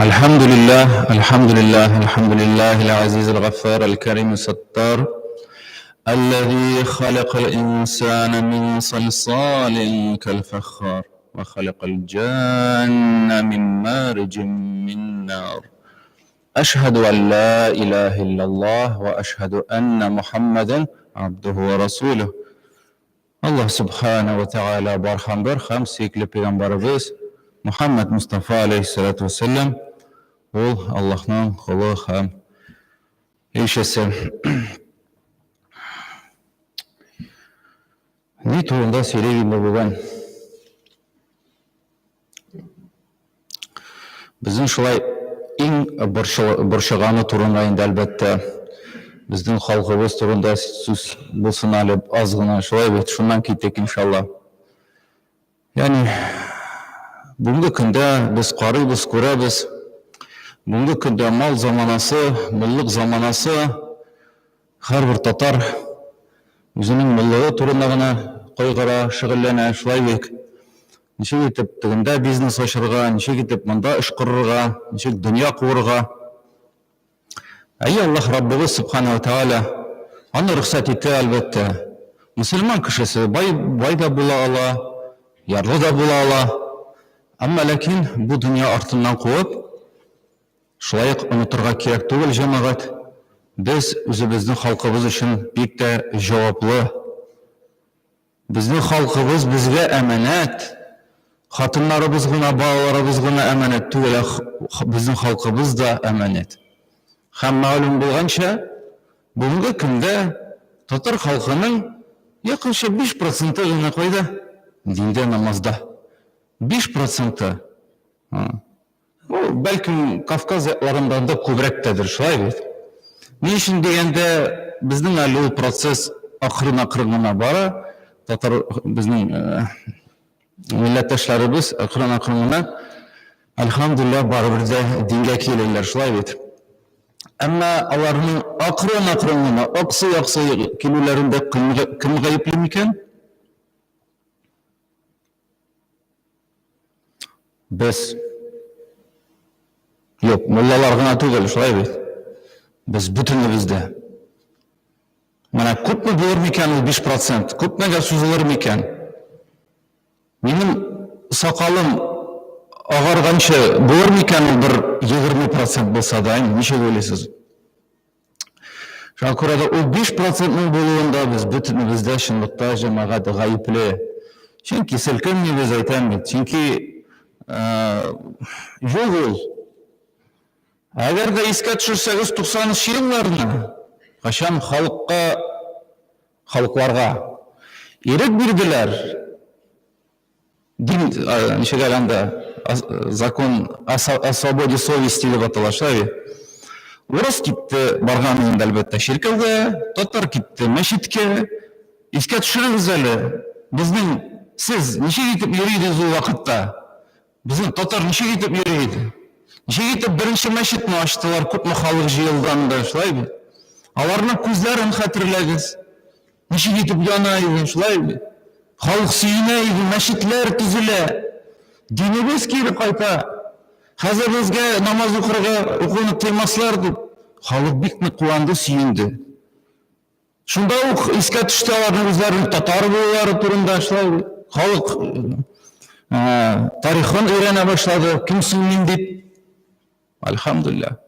الحمد لله الحمد لله الحمد لله العزيز الغفار الكريم الستار الذي خلق الإنسان من صلصال كالفخار وخلق الجان من مارج من نار أشهد أن لا إله إلا الله وأشهد أن محمدا عبده ورسوله. Allah subhanahu wa ta'ala barhamdir ham sekli payg'ambarimiz Muhammad Mustafa alayhissalatu vassalam ol Allohning quli ham elchisi. Ne turunda söyleyeyim bugün. Bizim şulay en borçağanı turunda indi elbette. Bizden halkımız turunda söz bulsun alıp azgına şulay bet şundan kittik inşallah. Yani bugünkü günde biz qarıyız, görəbiz. Bugünkü günde mal zamanası, mulluq zamanası har bir tatar özünün mulluğu turunda gana qoyğara şıgıllana şulay bek. Ниче кетіп, тігінде бизнес ашырға, ниче кетіп, мұнда іш құрырға, ниче дүния қуырға. Аллах Раббығы Субхану Тааля аны рұқсат етті әлбетті. Мұсылман кішісі бай да бола ала, ярлы да бола ала. Амма ләкин бұл дүния артынан қуып, шулайық ұмытырға керек түгіл жамағат. Біз өзіміздің халқымыз үшін бек те жауаплы. Біздің халқымыз бізге әманат. Қатынларыбыз ғына, балаларыбыз ғына әманет түгел, біздің халқымыз да әманет. Һәм мәлім болғанша, бүгінгі күнде татар халқының якынша 5% ғана қойды дінде намазда. 5%. Ол бәлкім Кавказ аяқтарында көбіректедір, шулай бет. Не үшін дегенде біздің әлі ол процесс ақырын ғана бара, татар біздің milletteşlerimiz akırına elhamdülillah baribirde dinge kelirler şulay bit. Ama alarının akırına aksı kilolarında kim gayipli miken? Biz yok mullalar gına tügel şulay bit. Biz bütünümüzde. Mana köp mü bulur miken o 5%? Köp mü süzülür miken? Benim sakalım ağargancha bo'lur mikan bir 20% bo'lsa da, necha o'ylaysiz? Shunga ko'ra o 5%ning bo'luvida biz butunimizda shundoqda jamoat g'ayibli. Chunki silkinmay biz aytamiz. Chunki yo'q ol. Agarda esga tushirsangiz 90-yillarni qachon xalqlarga erk berdilar. Din, ничего anda закон о свободе совести деп аталашы. Орыс кетті барған енді әлбетте шіркеуге, татар кетті мәшітке. Еске түсіріңіз әлі, біздің сіз неше кетіп ерейдіңіз ол уақытта? Біздің татар неше кетіп ерейді? Неше кетіп бірінші мәшітні аштылар, көп халық жиылданды, шылай бе? Аларның күзләрен хәтерләгез. Ничек итеп яна иде, шулай бит. Халык сөенә иде, мәчетләр төзелә. Динебез кире кайта. Хәзер безгә намаз укырга укуны тыймаслар дип, халык бик нык куанды, сөенде. Шунда ук искә төште аларның үзләренең татар булулары турында, шулай бит. Халык тарихын өйрәнә башлады, кем соң мин дип. Алхамдулилlah.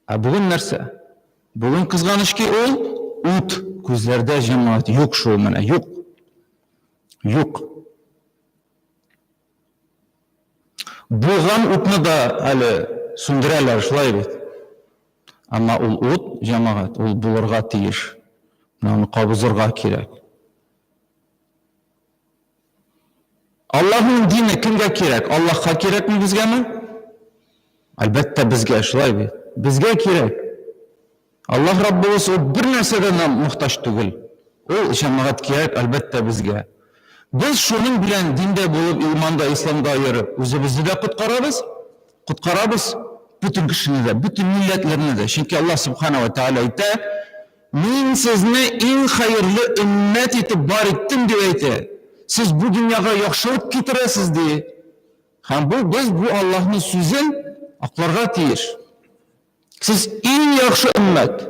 Бүген нәрсә? Бүген кызганычки ул ут күзләрдә җәмәгать юк шул менә, юк. Юк. Булган утны да әле сүндерәләр, шулай бит. Әмма ул ут җәмәгать, ул булырга тиеш. Аны кабызырга кирәк. Аллаһның дине кемгә кирәк? Аллаһка кирәкме безгәме? Әлбәттә безгә, шулай бит. Безгә кирәк. Аллаһ Раббыбыз бер нәрсәдән мохтаҗ түгел. Ул җәмәгать кирәк, әлбәттә безгә. Biz şunun bilen dinde bulup, imanda, İslam'da ayırıp, özümüzü de kutkarabız, bütün kişini de, bütün milletlerini de. Çünkü Allah Subhanahu ve Teala ite, min sizne en hayırlı ümmet itip bar ettim diye ite. Siz bu dünyaya yakşılık getiresiz diye. Biz bu Allah'ın sözün aklarga tiyir. Siz en yakşı ümmet.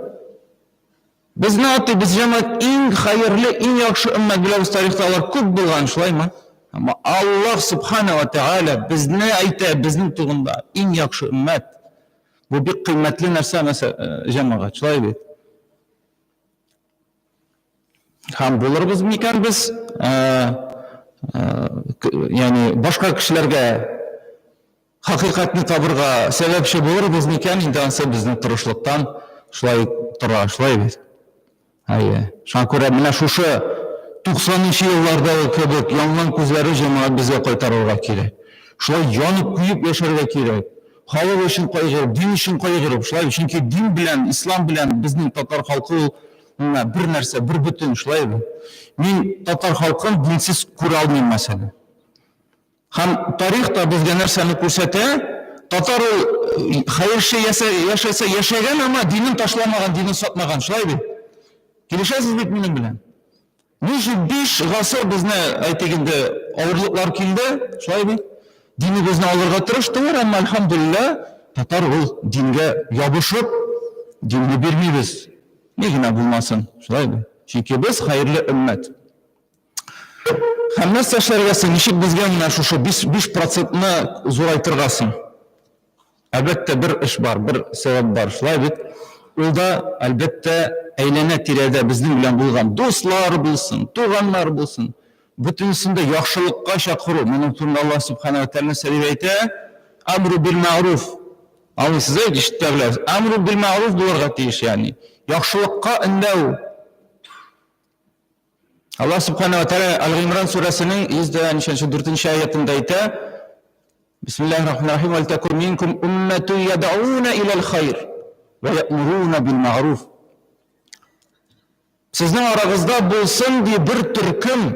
Biz ne yaptı? Biz cemaat en hayırlı, en yakşı ümmet biliriz tarihte Allah köp bulgan, şulay mı? Ama Allah Subhanahu ve Teala biz ne ayta, bizning tuğunda en yakşı ümmet. Bu bir kıymetli nerse mesela cemaat, şulay bit. Ham buluruz mikan biz yani başka kişilerge hakikatni tabırga sebepçi buluruz mikan indansa bizning turuşluktan şulay tura, şulay bit. Şuna göre mine şuşu 90-cı yıllarda köbük yangan közleri cemaat bize kaytarırga kirek. Şulay yanıp kuyup yaşarga kirek. Halk için koyacak, din için koyacak. Şulay çünkü din bilen, İslam bilen bizning Tatar halkı bir nerse, bir bütün şulay. Min Tatar halkın dinsiz kura almayayım mesela. Hem tarihta bizge nerseni kursete, Tatar hayır şey yaşasa yaşayan ama dinin taşlamagan, dinin satmagan şulay. Келешесіз бит менің білен. Неше 5 ғасыр бізне айтегенде ауырлықлар келді, шулай бит. Дini бізне алырға тырыштылар, әмма альхамдулилlah, татар ол динге ябышып, динге бермейбіз. Негіне болмасын, шулай бит. Çünkü біз хайырлы үммет. Һәм нәрсә эшләргәсен, ничек безгә менә шушы 5%-ны зурайтыргасың? Әлбәттә бер эш бар, бер сәбәп бар, шулай бит. Ул да әлбәттә әйләнә тирәдә безнең белән булган дуслар булсын, туганнар булсын, бөтенсендә яхшылыкка чакыру. Моның турында Аллаһ Субханаһу ва Тәгалә сөйләп әйтә: "Амру бил ма'руф." Аны сезгә ишеттегез. Амру бил ма'руф булырга тиеш, ягъни яхшылыкка өндәү. Аллаһ Субханаһу ва Тәгалә Ал-Имран сүрәсенең 104-нче аятында әйтә: "Бисмиллаһир-рахманир-рахим. Вал такун минкум умматун яд'уна илал хайр ва я'муруна бил ма'руф." Сезнең арагызда булсын ди бер төркем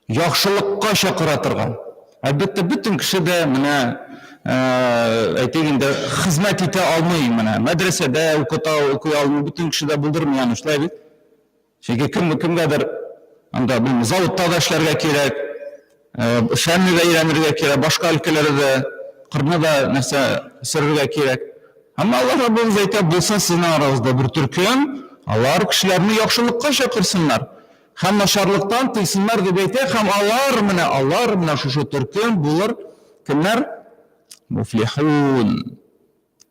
яхшылыкка чакыра торган. Әлбәттә бөтен кеше дә менә әйтегендә хезмәт итә алмый, менә мәдрәсәдә укый алмый, бөтен кеше дә булдырмый аны, шулай бит. Чөнки кемгәдер анда бу заводта да эшләргә кирәк, фәнне өйрәнергә кирәк, башка өлкәләрдә кырны да нәрсә сөрергә кирәк. Әмма Аллаһ Раббыбыз әйтә, булсын сезнең арагызда бер төркем алар кешеләрне яхшылыкка чакырсыннар. Һәм начарлыктан тыйсыннар дип әйтә, һәм алар менә шушы төркем булыр. Кемнәр? Муфлихун.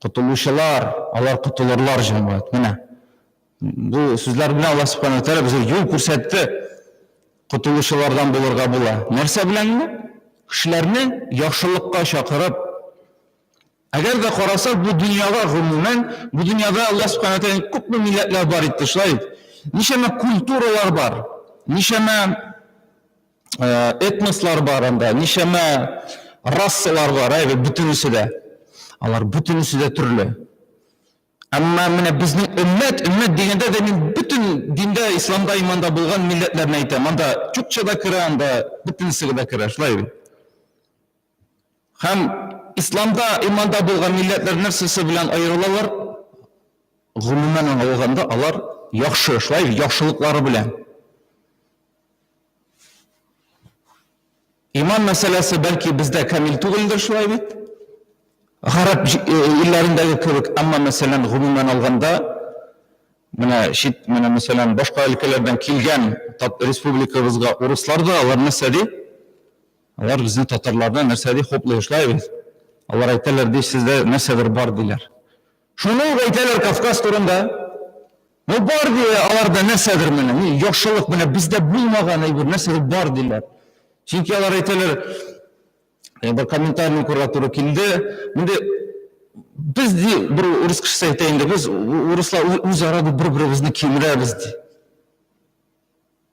Кутулучылар, алар кутулырлар җәмәгать. Менә бу сүзләр белән Аллаһ Субханаһу ва Тәгалә безгә юл күрсәтте. Кутулучылардан булырга була. Нәрсә белән? Кешеләрне яхшылыкка чакырып. Әгәр дә карасак, бу дөньяга гомумән, бу дөньяда Аллаһ Субханаһу ва Тәгалә күпме милләтләр бар итте, шулай. Ничәмә культуралар бар, ничәмә этнослар бар анда, ничәмә рассалар бар, бөтенесе дә. Алар бөтенесе дә төрле. Әмма менә безнең өммәт дигәндә дә мин бөтен диндә, исламда, иманда булган милләтләрне әйтәм. Анда чукча да керә, анда бөтенесе дә керә, шулай. Һәм исламда, иманда булган милләтләр нәрсәсе белән аерылалар? гомумән алганда алар яхшы, шулай яхшылыклары белән. Иман мәсьәләсе бәлки бездә камил түгелдер, шулай бит. Гарәп илләрендәге кебек, әмма мәсәлән гомумән алганда, менә шит, менә мәсәлән башка өлкәләрдән килгән республикабызга урыслар да алар нәрсә ди? Алар безнең татарлардан нәрсә ди? Хоплый, шулай бит. Алар әйтәләр ди, сездә нәрсәдер бар диләр. Шуны әйтәләр Кавказ турында. Ну бар ди, аларда нәрсәдер менә, яхшылык менә бездә булмаган әйбер нәрсәдер бар диләр. Чөнки алар әйтәләр, bir комментарий көргә туры килде. Менде biz ди, bir урыс кешесе әйтә инде, без урыслар үзара бер-беребезне кимерәбез ди.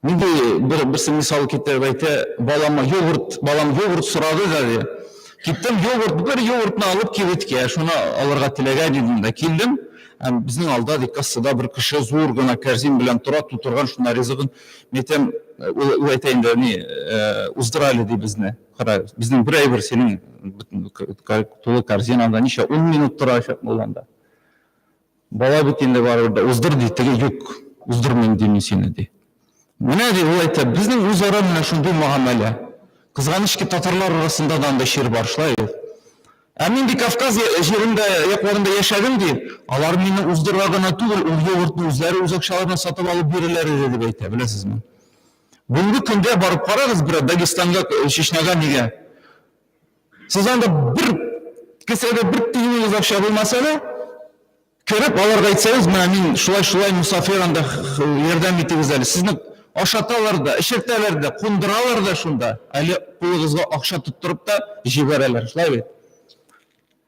Менде берсе мисал китереп әйтә, балам йогурт сорады да ди. Киттем бер йогуртны алып кибеткә, шуны алырга теләгән идем дә килдем. Безнең алда ди кассада бер кеше зур гына кәрзин белән тора, тутырган шуна ризыгын метем әйтә инде, уздырали ди безне. Кара, безнең бер әйбер синең тулы корзинада ничә 10 минут торачак булганда. Бала бит инде барыбер да уздыр ди, теге юк, уздырмыйм ди мин сине ди. Менә ди ул әйтә, безнең үзара менә шундый мөгамәлә. Кызганыч ки татарлар арасында да анда шир бар, шулай. Мин ди Кавказ җирендә, якларында яшәдем ди. Алар мине уздырга гына түгел, ул йогуртны үзләре үз акчаларына сатып алып бирәләр дип әйтә, беләсезме? Бүгенге көндә барып карагыз, бер Дагестанга, Чечняга нигә? Сез анда бер кесәдә бер тиенегез акча булмаса да, көрәп аларга әйтсәгез, менә мин шулай мусафир анда ярдәм итегез әле. Сезне ашаталар да, эшертәләр дә, кундыралар да шунда. Әле кулыгызга акча тоттырып та җибәрәләр, шулай бит.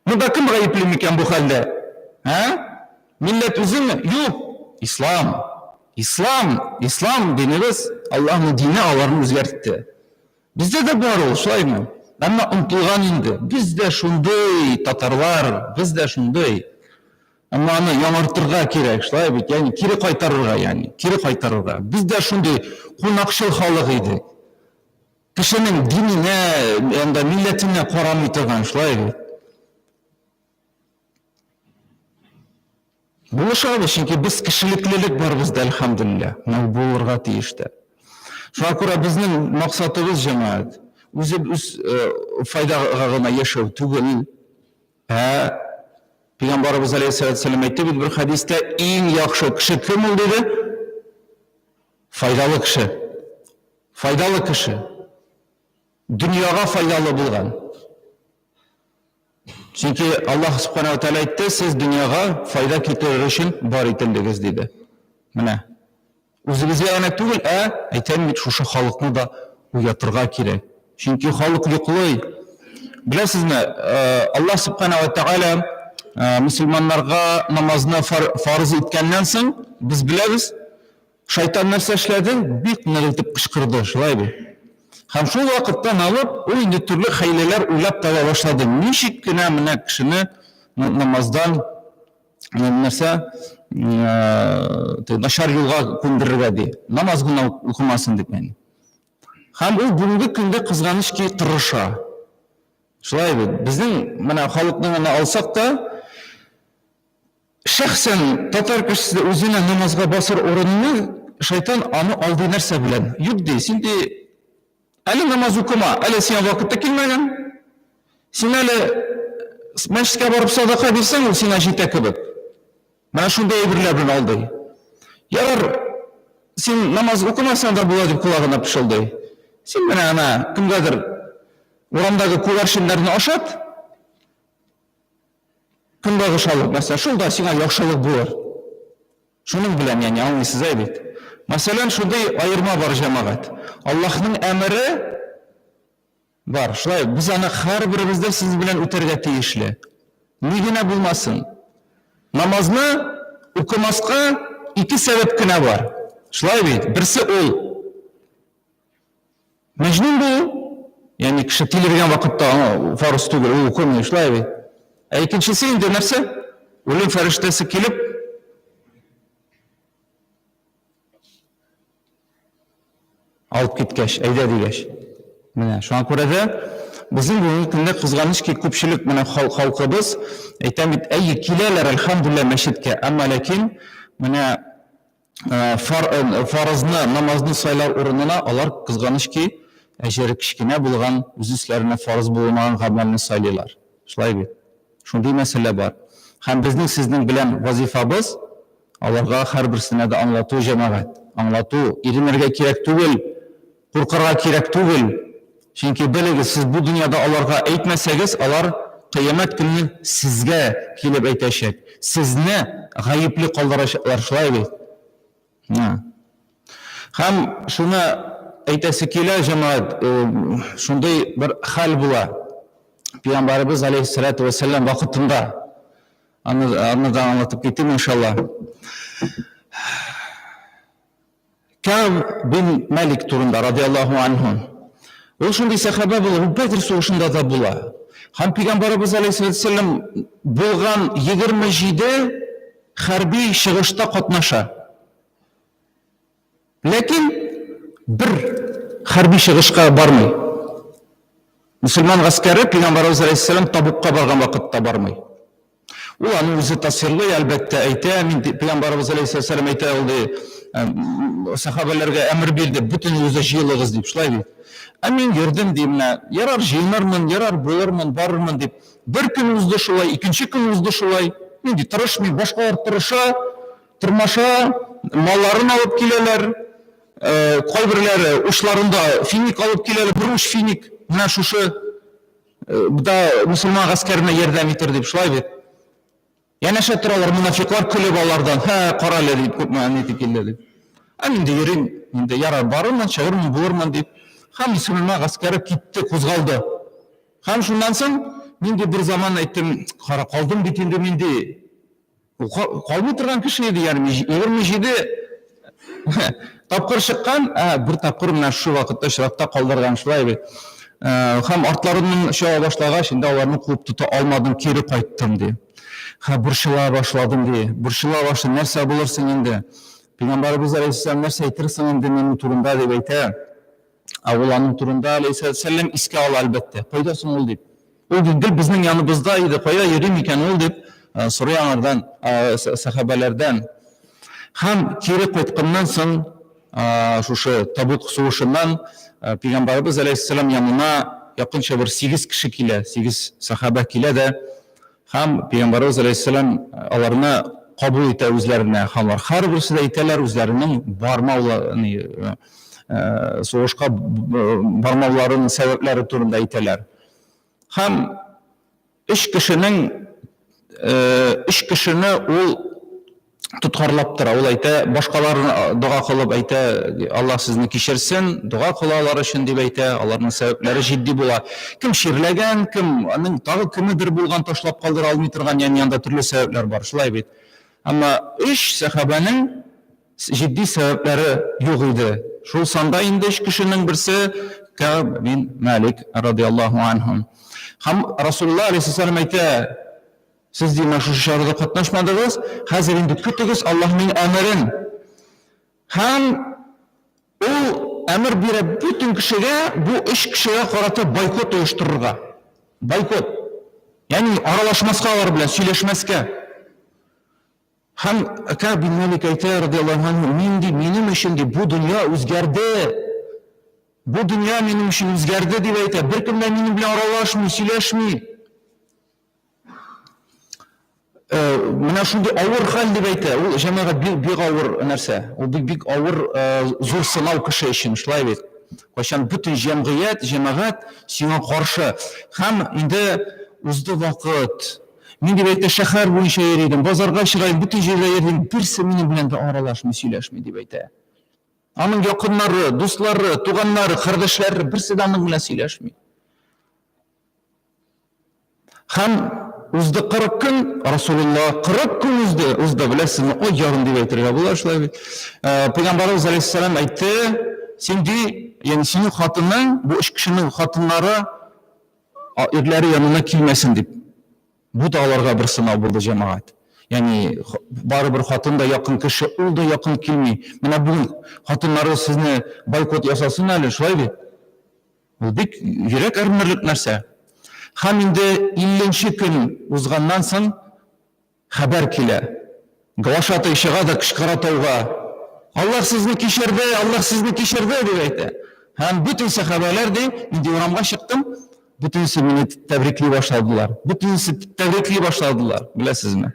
Монда кем гаепле микән бу хәлдә? Милләт үземе? Юк, ислам динебез, Аллаһның дине аларны үзгәртте. Бездә дә бар ул, шулаймы? Әмма онтылган инде. Бездә шундый татарлар, бездә шундый. Әмма аны яңартырга кирәк, шулай бит, ягъни кире кайтарырга. Бездә шундый кунакчыл халык иде. Кешенең диненә, анда милләтенә карамый торган, шулай бит. Булышабыз, чөнки без кешелеклелек бар бездә, әлхәмдүлилләх. Ул булырга тиеш тә. Шуңа күрә безнең максатыбыз җәмәгать, үз файдага гына яшәү түгел. Пәйгамбәрбез алейһиссәләм әйтте бит бер хадистә, иң яхшы кеше кем ул диде? Файдалы кеше. Дөньяга файдалы булган. Чөнки Аллаһ субхана ва тааля әйтте, сез дөньяга файда китерер өчен бар икәнлегез диде. Менә. Үзегезгә генә түгел, әйтәм бит шушы халыкны да уятырга кирәк. Чөнки халык йоклый. Беләсезме, Аллаһ субхана ва тааля мөселманнарга намазны фарыз иткәннән соң, без беләбез, шайтан нәрсә эшләде? Бик нык итеп кычкырды, шулай бит. Һәм шул вакыттан алып, ул инде төрле хәйләләр уйлап таба башлады. Ничек кенә менә кешене намаздан нәрсә начар юлга күндерергә ди. Намаз гына укымасын дип мәни. Һәм ул бүгенге көндә кызганыч ки тырыша. Шулай бит. Безнең менә халыкны гына алсак та, шәхсән татар кешесе үзенә намазга басыр урынны шайтан аны алдый нәрсә белән? Юк ди, син ди әле намаз укыма, әле син вакытта килмәгән. Син әле мәчеткә барып садака бирсәң, ул сиңа җитә кебек. Менә шундай әйберләр белән алдый. Ярар, син намаз укымасаң да була дип колагына пышылдый. Син менә ана кемгәдер урамдагы күгәрченнәрне ашат. Кемгә шалып, мәсәлән, шулда сиңа яхшылык булыр. Шуның белән, ягъни аңлыйсыз бит. Мәсәлән, шундай аерма бар җәмәгать. Аллаһның әмере бар. Шулай, без аны һәрберебездә сез белән үтәргә тиешле. Ни генә булмасын. Намазны укымаска ике сәбәп кенә бар. Шулай бит. Берсе ул мәҗнүн бу, ягъни кеше тилергән вакытта фарыз түгел, ул укымый, шулай бит. Икенчесе инде нәрсә? Үлем фәрештәсе килеп алып киткәч, әйдә дигәч. Менә шуңа күрә дә Безнең бүгенге көндә кызганыч ки күпчелек менә халкыбыз әйтәм бит, әйе киләләр әлхәмдүлилләh мәчеткә, әмма ләкин менә фарызны, намазны сайлар урынына алар кызганыч ки әҗере кичкенә булган, үз үсләренә фарыз булмаган гамәлне сайлыйлар. Шулай бит. Шундый мәсьәлә бар. Һәм безнең сезнең белән вазифабыз аларга һәрберсенә дә аңлату җәмәгать. Аңлату, иренергә кирәк түгел, куркырга кирәк түгел. Чөнки белегез, сез бу дөньяда аларга әйтмәсәгез, алар кыямәт көнне сезгә килеп әйтәчәк. Сезне гаепле калдырачаклар, шулай бит. Һәм шуны әйтәсе килә җәмәгать, шундый бер хәл була. Пәйгамбәрбез алейһиссалату вассалам вакытында аны да аңлатып киттем иншалла. Кәб бин Малик турында радиллаһу анһу. Ул шундый сахаба була, ул Бәдр сугышында да була. Һәм Пәйгамбәрбез алейһиссалату вассалам булган 27 хәрби чыгышта катнаша. Ләкин бер хәрби чыгышка бармый. Мусульман гаскәре Пәйгамбәрбез алейһиссалам Табукка барган вакытта бармый. Ул аны үзе тасвирлый, әлбәттә әйтә, мин Пәйгамбәрбез алейһиссалам әйтә, ул сахабаларга әмер бирде, бүтән үзе җыелыгыз дип, шулай бит. Мин йөрдем ди, менә ярар җыенырмын, ярар булырмын, барырмын дип. Бер көн узды шулай, икенче көн узды шулай. Нинди тырышмый, башкалар тырыша, тырмаша, малларын алып киләләр. Кайберләре учларында финик алып киләләр, бер уч финик. Менә шушы да мусульман гаскәренә ярдәм итер дип, шулай бит. Янәшә торалар, мунафиклар көлеп алардан, кара әле дип, күпме әйтеп килде дип. Инде йөрим, инде ярар барырмын, чыгырмын, булырмын дип. Һәм мусульман гаскәре китте, кузгалды. Һәм шуннан соң мин бер заман әйттем, кара калдым бит инде минде. Калмый торган кеше иде, ягъни 27 тапкыр чыккан, бер тапкыр менә шу вакытта чиратта калдырган, шулай бит. Һәм артларыннан чыга башлагач, инде аларны куып тота алмадым, кире кайттым ди. Борчыла башладым ди. Борчыла башлады, нәрсә булырсың инде? Пәйгамбәрбез алейһиссалам нәрсә әйтерсең инде минем турымда дип әйтә. Ул аның турында алейһиссалам искә ала әлбәттә. Кайда соң ул дип. Ул гел безнең яныбызда иде, кая йөри микән ул дип сорый аңардан, сахабалардан. Һәм кире кайтканнан соң шушы Табук сугышыннан Пәйгамбәрбез алейһиссалам янына якынча бер 8 кеше килә, 8 сахаба килә дә. Һәм Пәйгамбәрбез алейһиссалам аларны кабул итә үзләренә. Алар һәрберсе дә әйтәләр үзләренең бармауларын, сугышка бармауларының сәбәпләре турында әйтәләр. Һәм 3 кешене ул тоткарлап тора. Ул әйтә, башкаларны дуга кылып әйтә, Аллаһ сезне кичерсен, дуга кылалар өчен дип әйтә. Аларның сәбәпләре җитди була. Кем ширләгән, кем аның тагы кемедер булган, ташлап калдыра алмый торган, янында төрле сәбәпләр бар, шулай бит. Әмма 3 сахабаның җитди сәбәпләре юк иде. Шул санда инде 3 кешенең берсе Кәб бин Малик радиллаһу анһу. Һәм Расулуллаһ алейһиссалам әйтә, сез димә шушы чарада катнашмадыгыз, хәзер инде көтегез Аллаһның әмерен. Һәм ул әмер бирә бүтән кешегә, бу 3 кешегә карата бойкот оештырырга. Бойкот. Ягъни аралашмаска алар белән сөйләшмәскә. Һәм Кәб бин Малик әйтә радиллаһу анһу, минем өчен бу дөнья үзгәрде. Бу дөнья минем өчен үзгәрде дип әйтә. Беркем дә минем белән аралашмый, сөйләшми. Менә шундый авыр хәл дип әйтә. Ул җәмәгать бик авыр нәрсә. Ул бик авыр зур сынау кеше өчен, шулай бит. Кайчан бүтән җәмәгать сиңа каршы. Һәм инде узды вакыт. Мин дип әйтә, шәһәр буенча йөридем, базарга чыгайм, бүтән җирдә йөридем, берсе минем белән дә аралашмый, сөйләшми дип әйтә. Аның якыннары, дуслары, туганнары, кардәшләре берсе дә аның белән сөйләшми. Һәм узды 40 көн, Расулуллаһ 40 көн узды, беләсезме, ой ярым дип әйтергә була, шулай бит. Пәйгамбәрбез алейһиссалам әйтте, синең хатының, бу 3 кешенең хатыннары ирләре янына килмәсен дип. Бу да аларга бер сынау булды җәмәгать. Ягъни барыбер хатын да якын кеше, ул да якын килми. Менә бу хатыннары сезне бойкот ясасын әле, шулай бит. Ул бик йөрәк әрнерлек нәрсә. Һәм инде 50-нче көн узганнан соң хәбәр килә. Глашатай чыга да кычкыра тауга. Аллаһ сезне кичерде, Аллаһ сезне кичерде дип әйтә. Һәм бөтен сахабалар ди, инде урамга чыктым, бөтенесе мине тәбрикли башладылар. Бөтенесе тәбрикли башладылар, беләсезме?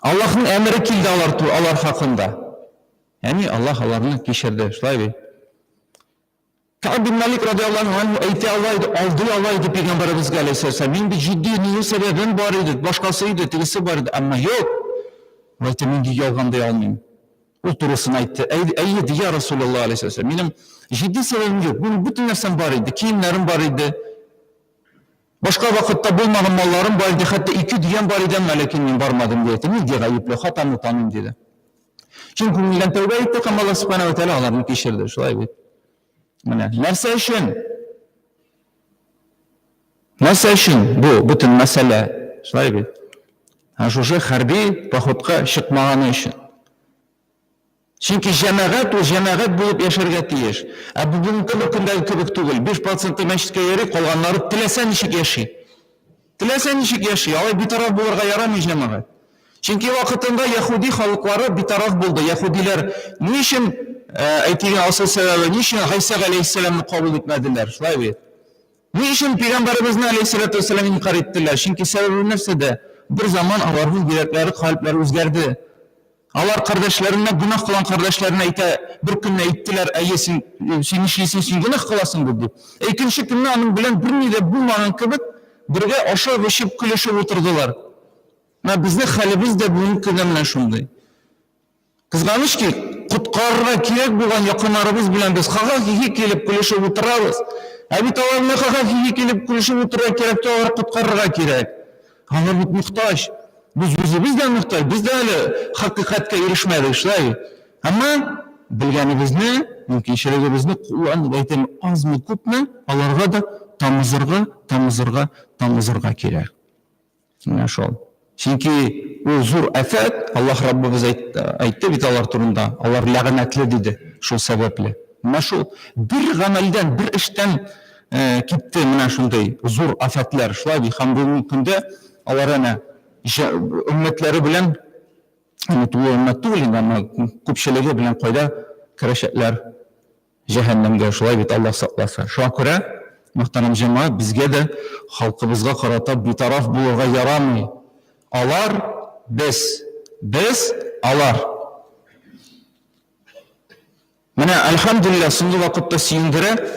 Аллаһның әмере килде алар хакында. Яни Аллаһ аларны кичерде, шулай бит. Кааб бин Малик радиллаһу анһу әйтә Аллаһ дип Пәйгамбәребезгә алейһиссәлам, мин бит җитди ни сәбәбен бар иде, башкасы иде, тегесе бар иде, әмма юк. Әйтә, мин ялгандай алмыйм. Ул турысын әйтте. Әйе, я Расулуллаһ алейһиссәлам, минем җитди сәбәбем юк. Минем бөтен нәрсәм бар иде, киемнәрем бар иде. Башка вакытта булмаган малларым бар иде, хәтта 2 дигән бар иде, ләкин мин бармадым диде. Мин гаепле, хатаны таныйм диде. Чөнки күңелдән тәүбә итте, һәм Аллаһ субханаһу ва тааля аларны кичерде, шулай бит. Менә нәрсә өчен? Нәрсә өчен бу бөтен мәсьәлә, шулай бит. Шушы хәрби походка чыкмаганы өчен. Чөнки җәмәгать ул җәмәгать булып яшәргә тиеш. Ә бүгенге көндәге кебек түгел. 5% мәчеткә йөри, калганнары теләсә ничек яши. Теләсә ничек яши, алай битараф булырга ярамый җәмәгать. Чөнки вакытында яһуди халыклары битараф булды. Яһудилар ни өчен әйтегән асыл сәбәбе, ни өчен Гайса алейһиссәламны кабул итмәделәр, шулай бит. Ни өчен Пәйгамбәребезне алейһиссәлату вассалам инкар иттеләр? Чөнки сәбәбе нәрсәдә? Bir zaman аларның йөрәкләре, калплары үзгәрде. Алар кардәшләренә гүнах кылган кардәшләренә әйтә, бер көнне әйттеләр, әйе син нишлисең, син гүнах кыласың дип. Икенче көнне аның белән берни дә булмаган кебек бергә ашап, эчеп, көлешеп утырдылар. Менә безнең хәлебез дә бүгенге көндә менә шундый. Кызганыч ки, коткарырга кирәк булган якыннарыбыз белән без ха-ха-хи килеп көлешеп утырабыз. Ә бит аларны ха-ха-хи килеп көлешеп утырырга кирәк, алар коткарырга кирәк. Алар бит мөхтаҗ. Biz özümüzden muhtaç, biz de öyle hakikatka erişmedik, şulay. Ama bilgenimizni, mümkinçiligimizni az mı köpmi, alarga da tamızırga kerak. Mana şol. Çünkü o zor afet, Allah Rabbimiz aytdı bit alar turunda, alar la'natli dedi, şu sebeple. Mana şol bir amelden, bir işten gitti mana şunday zor afetler, şulay. Ham bugünkü kunda alar ana ümmetleri bilen ümmet değil ama köpçülüğü bilen koyda kırışıklar cehennemge şulay bit Allah saklasa. Şuna göre muhterem cemaat bizge de halkımızga karata bir taraf bulurga yaramay. Alar biz alar. Mene elhamdülillah sundu vakitte siyindire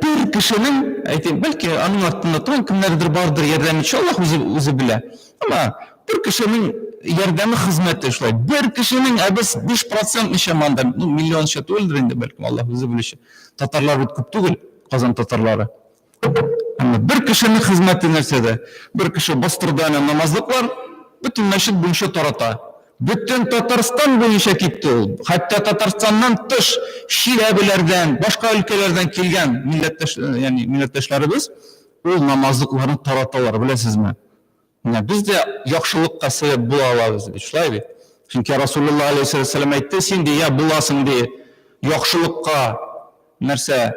bir kişinin belki anın altında tam kimlerdir vardır yardımcı Allah özü bile. Ama bir kişinin yardımı hizmeti şulay. Bir kişinin abes 5% nişamanda milyon şat öldüründü belki Allah özü bile. Tatarlar bit köp түгел, Kazan Tatarları. Ama bir kişinin hizmeti nersede? Bir kişi bastırdan namazlıklar bütün meşit bunşa tarata. Bütün Tatarstan boyunca gitti ol. Hatta Tatarstan'dan dış Şilebilerden, başka ülkelerden kelgen milletteşlerimiz o namazlıklarını taratalar, bilesiz mi? Biz de yaxşılıkka sebep bula alabız, şulay bit. Çünkü Resulullah aleyhisselam aytdı, sen de ya bulasın diye yaxşılıkka нәрсе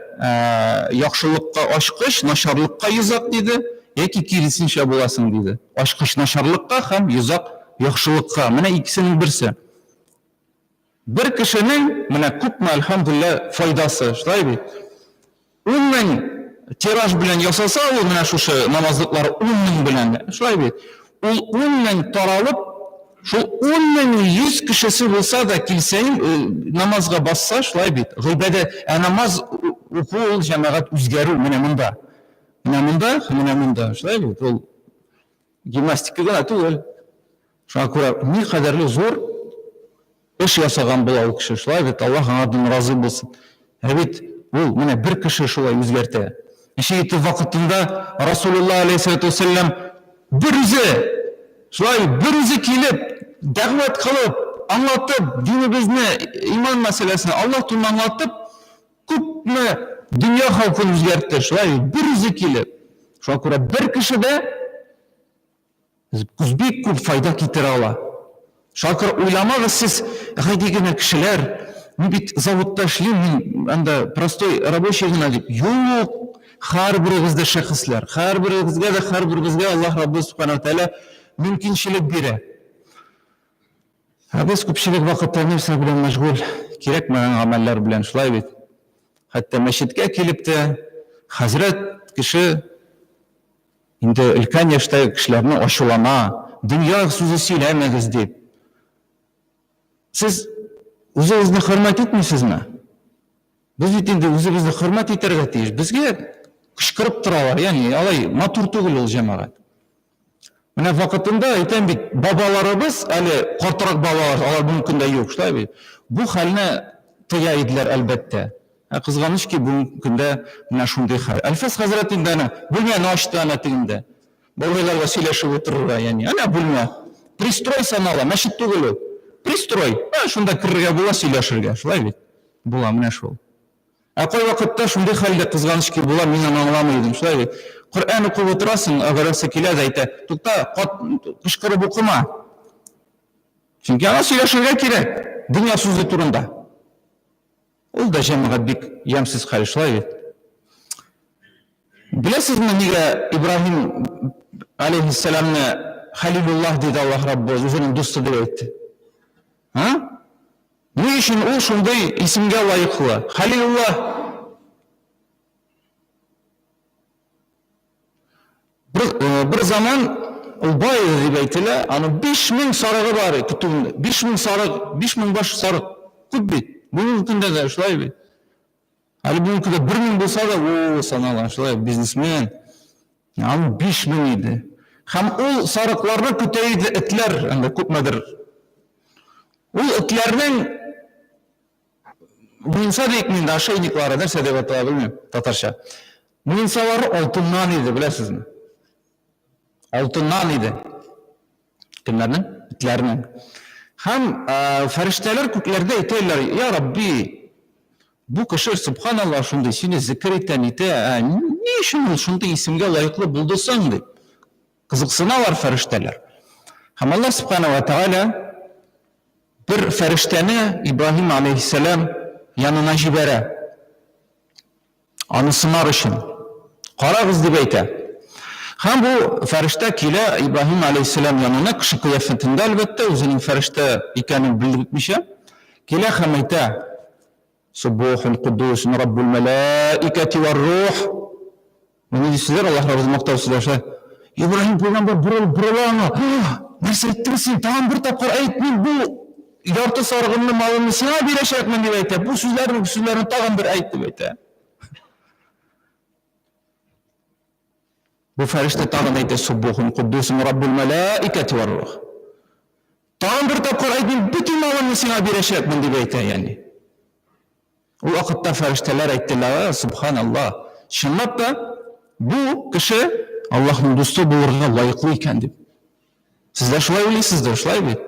yaxşılıkka aşkış, naşarlıkka yüzak dedi. Яки кирисинче буласың dedi. Aşkış naşarlıkka hem yüzak yaxşılıkka. Менә ikisinin birisi. Bir kişinin менә күпме elhamdülillah faydası, şulay bit. 10 мең tiraj bilen yasasa ул менә шушы намазлыклар 10 мең bilen, şulay bit. Ул 10 мең таралып, şu 10 мең 100 kişisi bulsa da kilseyin namazga bassa, şulay bit. Gıybede namaz oku cemaat üzgeru менә монда. Менә монда, şulay bit. Ул gimnastika gana түгел. Şuna күрә ни кадәрле зур эш ясаган була ул кеше, şulay bit. Аллаһ аңардан разы булсын. Бит ул менә бер кеше шулай үзгәртә. Ишетү вакытында Расулуллаһ алейһиссәлату вассалам bir үзе килеп дәгъват кылып, аңлатып, динебезне, иман мәсьәләсен Аллаһ турында аңлатып, күпме дөнья халкын үзгәртте, шулай bir үзе килеп. Шуңа күрә бер кеше дә бик күп файда китерә ала. Шуңа күрә уйламагыз сез, гайди генә кешеләр, мен бит заводта эшлейм, мен анда простой рабочий гына дип. Юк, һәрберегезгә шәхесләр, һәрберегезгә Аллаһ Раббы Субханаһу ва Тааля мөмкинчелек бирә. Без күпчелек вакытта нәрсә белән мәшгуль? Кирәкмәгән гамәлләр белән, шулай бит. Хәтта мәчеткә килеп тә хәзрәт кеше инде өлкән яшьтәге кешеләрне ачулана, дөнья сүзе сөйләмәгез дип. Сез үзегезне хөрмәт итмисезме? Без бит инде үзебезне хөрмәт итәргә тиеш. Безгә кычкырып торалар, ягъни алай матур түгел ул җәмәгать. Менә вакытында әйтәм бит, бабаларыбыз, әле картырак бабалар, алар бүгенге көндә юк, шулай бит. Бу хәлне тыя иделәр әлбәттә. Кызганыч ки бүгенге көндә менә шундый хәл. Әлфәс хәзрәт инде аны бүлмәне ачты аны тегендә. Бабайларга сөйләшеп утырырга, ягъни. Ана бүлмә. Пристрой санала, мәчет түгел ул. Пристрой. Шунда кирергә була, сөйләшергә, шулай бит. Була менә шул. Кай вакытта шундый хәлдә кызганыч ки була, мин аны аңламый идем, шулай бит. Коръән укып утырасың, әгәрсе килә дә әйтә, тукта, кычкырып укыма. Чөнки аңа сөйләшергә кирәк, дөнья сүзе турында. Ул да җәмәгать бик ямсыз хәл, шулай бит. Беләсезме, нигә Ибраһим алейһиссаламны Халилуллаһ диде Аллаһ Раббы, үзенең дусты дип әйтте? Ни өчен ул шундый исемгә лаеклы? Халилуллаһ. Bir zaman ул бай дип әйтелә, аны 5000 сарыгы бар, көтүендә. 5000 сарык, 5000 баш сарык. Күп бит. Бүгенге көндә дә шулай бит. Әле бүгенге көндә 1000 булса да, о, санала, шулай бизнесмен. Аны 5000 иде. Һәм ул сарыкларны көтә иде этләр, анда күпмедер. Ул этләрнең муенса дейік мен де, ошейниклары, нәрсә деп атала белмим, татарча. Муенсалары алтыннан иде, беләсезме? Алтыннан иде. Кемнәрнең? Этләрнең. Һәм фәрештәләр күкләрдә әйтәләр: "Я Рабби, бу кеше субханаллаһ шундый сине зикр итә, ни өчен ул шундый исемгә лаеклы булды соң?" дип кызыксыналар фәрештәләр. Һәм Аллаһ Субханаһу ва Тааля bir фәрештәне Ибраһим алейһиссалам янына җибәрә. Аны сынар өчен. Карагыз дип әйтә. Һәм бу фәрештә килә Ибраһим алейһиссалам янына, кеше кыяфәтендә, әлбәттә, үзенең фәрештә икәнен белдермичә, килә һәм әйтә: "Суббухун куддус раббул малаикати вар рух." Менә дисезләр, Аллаһ Раббы мактау сөйләшә. Ибраһим пәйгамбер бурылана. Нәрсә әйттең? Тагын бер тапкыр әйт, мин бу ярты сарыгымны малымны сиңа бирәчәкмен дип әйтә. Бу сүзләрне тагын бер әйт дип әйтә. Бу фәрештә тагын әйтә: "Суббухун куддусун раббул малаикати вар рух." Тагын бер тапкыр әйт, мин бөтен малымны сиңа бирәчәкмен дип әйтә, ягъни. Ул вакытта фәрештәләр әйттеләр: "Субханаллаһ, чынлап та бу кеше Аллаһның дусты булырга лаеклы икән" дип. Сез дә шулай уйлыйсыздыр, шулай бит?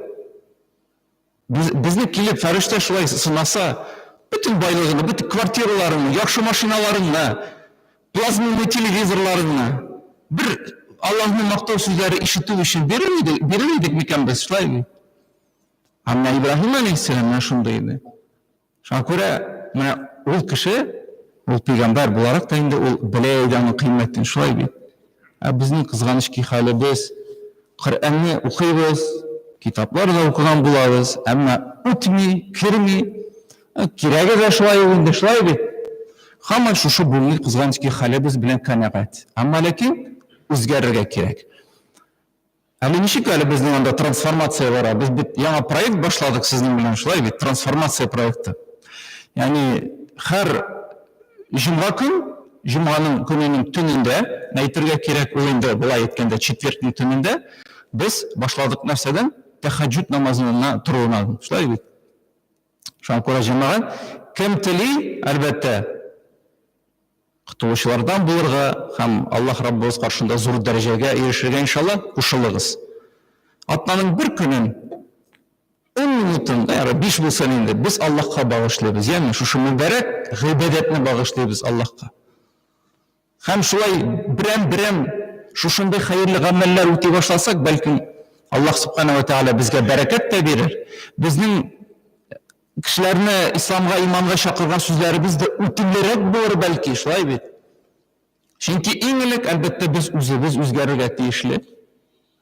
Безне килеп фәрештә шулай сынаса, бөтен байлыгын, бөтен квартираларын, яхшы машиналарын, плазмалы телевизорларын, бер Аллаһның мактау сүзләре ишетү өчен бирер идек микән без, шулай бит? Әмма Ибраһим алейһиссалам шундый иде. Шуңа күрә, менә ул кеше, ул пәйгамбер буларак та инде ул белә иде аның кыйммәтен, шулай бит? Безнең кызганыч ки хәлебез, Коръәнне укыйбыз, китаплар да укыган булабыз, әмма үтми, кирми, кирәге дә шулай инде, шулай бит? Һәм шушы бүгенге кызганыч ки хәлебез белән канәгать. Әмма ләкин үзгәрергә кирәк. Әле ничек әле безнең анда трансформация бара? Без бит яңа проект башладык сезнең белән, шулай бит? Трансформация проекты. Ягъни һәр җомга көн, җомганың көненең төнендә, әйтергә кирәк, ул инде булай әйткәндә четвертның төнендә без башладык нәрсәдән? Тәһаҗҗүд намазына торуыннан, шулай бит? Шуңа күрә җәмәгать, кем тели, әлбәттә, кытылучылардан булырга һәм Аллаһ Раббыбыз каршында зур дәрәҗәгә ирешергә иншалла кушылыгыз. Атнаның бер көнен 10 минутын, 5 булса инде, без Аллаһка багышлыйбыз, ягъни шушы мөбарәк гыйбадәтне багышлыйбыз Аллаһка. Һәм шулай берәм шушындай хәерле гамәлләр үти башласак, бәлкем Аллаһ Субханаһу ва Тааля безгә бәрәкәт тә бирер. Безнең Кішілерні исламға, иманға шақырған сөздеріміз де үтімлерек болыр бәлки, шылай бет. Çünkü еңілік, әлбетте біз өзгеріге тиішлі.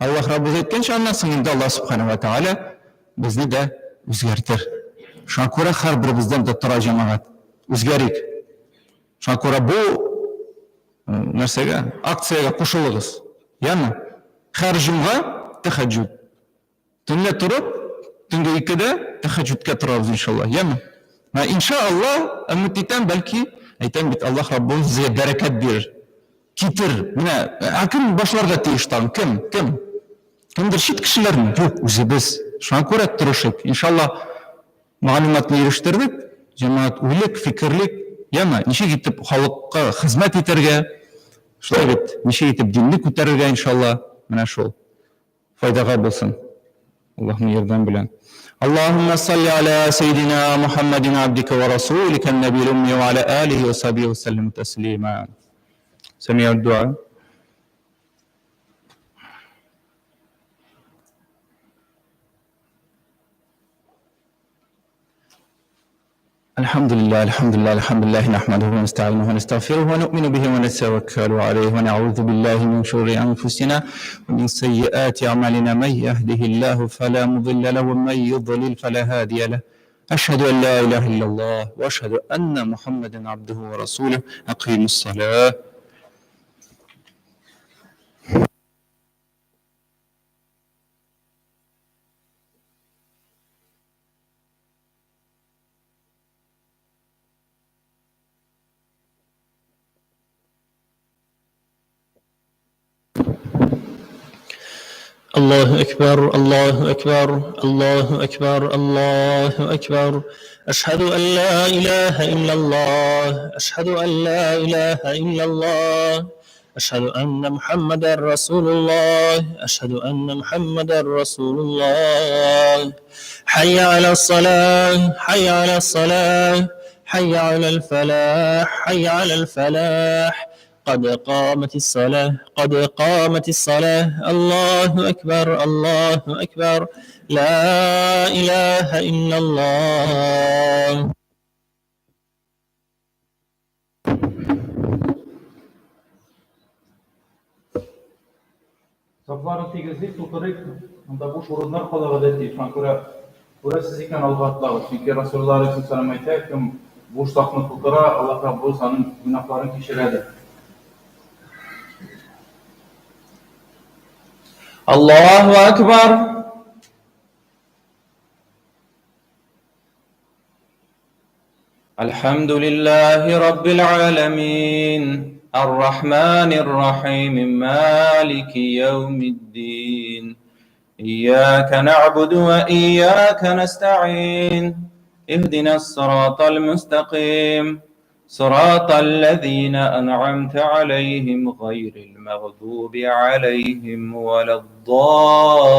Аллах Раббыз еткенше аннан енді Аллах Субхану ва Тағала бізді де өзгертір. Шуңа көре һәр бірімізден де тұра жамағат өзгерейік. Шуңа көре бұл нәрсеге, акцияға қосылыңыз. Яғни һәр жұмға тахаджуд. Түнде тұрып, түнгі 2-де тахаджудқа тұрамыз иншалла. Яғни иншалла үміттен бәлки айтам бит Аллах Раббыз бізге бәрекет берер. Кетір. Міне, кім башларға тиіш тағын? Кім? Кімдір шет кішілерін? Жоқ, өзі біз. Шуңа көре тұрышып. Иншалла мағлұматны еріштірдік. Жамағат ойлық, фикірлік. Яғни неше кетіп халыққа қызмет етерге, шылай бет, неше кетіп дінді көтерерге иншалла. Міне шол файдаға болсын. Аллахның ердан білен. اللهم صل على سيدنا محمد عبدك ورسولك النبي الأمي وعلى آله وصحبه وسلم تسليما. سمع الدعاء. الحمد لله نحمده ونستعينه ونستغفره ونؤمن به ونتوكل عليه ونعوذ بالله من شرور أنفسنا ومن سيئات أعمالنا من يهده الله فلا مضل له ومن يضلل فلا هادي له أشهد أن لا إله إلا الله وأشهد أن محمدا عبده ورسوله أقيموا الصلاة. الله أكبر الله أكبر الله أكبر الله أكبر أشهد أن لا إله إلا الله أشهد أن لا إله إلا الله أشهد أن محمدا رسول الله أشهد أن محمدا رسول الله حي على الصلاة حي على الصلاة حي على الفلاح حي على الفلاح قد قامت الصلاة قد قامت الصلاة الله أكبر الله أكبر لا إله إلا الله. Safların tegizlik tutarık, onda boş orunlar kalağı da değil. Şuna siz iken albatlağı. Çünkü Resulullah Aleyhisselam ayetler ki boş sakını tutara Allah Rabbi senin günahların kişiredir. Allahu Ekber. Elhamdülillahi Rabbil alemin. Errahmanirrahim. Maliki yevmiddin. İyyâke na'budu ve iyyâke nesta'in. İhdina's sıratal müstakim. صراط الذين أنعمت عليهم غير المغضوب عليهم ولا الضالين.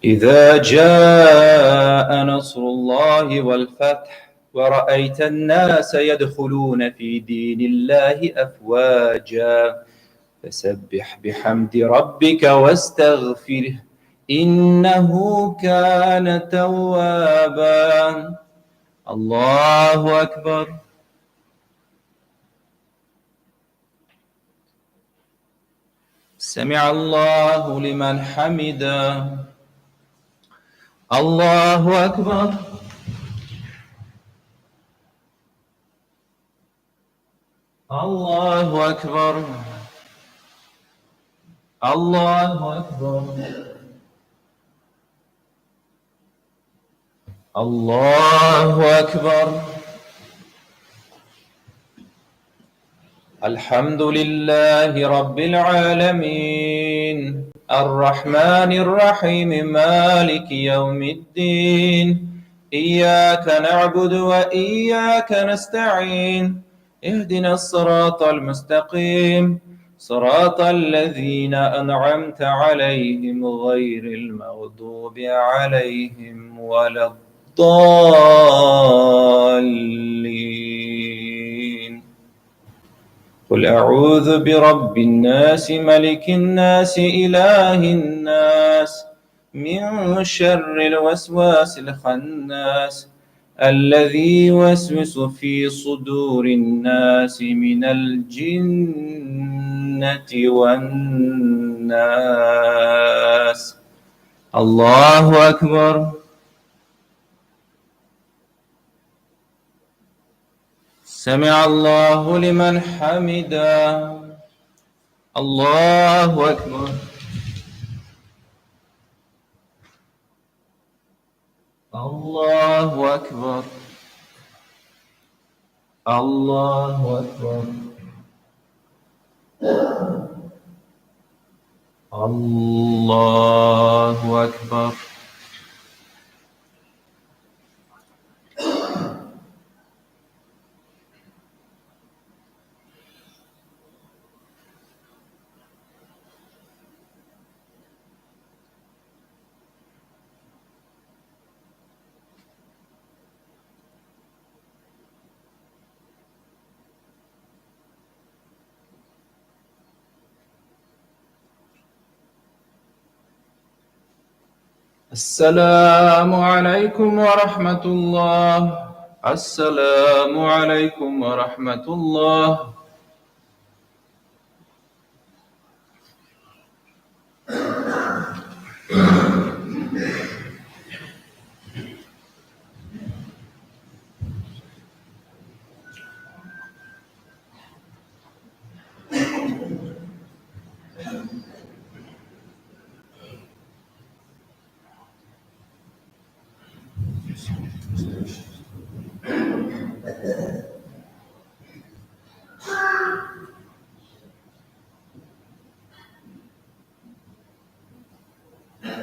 إذا جاء نصر الله والفتح ورأيت الناس يدخلون في دين الله أفواجا فسبح بحمد ربك واستغفره إنه كان توابا. الله أكبر. سمع الله لمن حمده. الله أكبر. الله أكبر. الله أكبر. الله أكبر. الحمد لله رب العالمين الرحمن الرحيم مالك يوم الدين إياك نعبد وإياك نستعين اهدنا الصراط المستقيم صراط الذين أنعمت عليهم غير المغضوب عليهم ولا الضالين. قل أعوذ برب الناس ملك الناس إله الناس من شر الوسواس الخناس الذي يوسوس في صدور الناس من الجنة والناس. الله أكبر. سمع الله لمن حمده. الله أكبر. الله أكبر. الله أكبر. الله أكبر. السلام عليكم ورحمة الله. السلام عليكم ورحمة الله.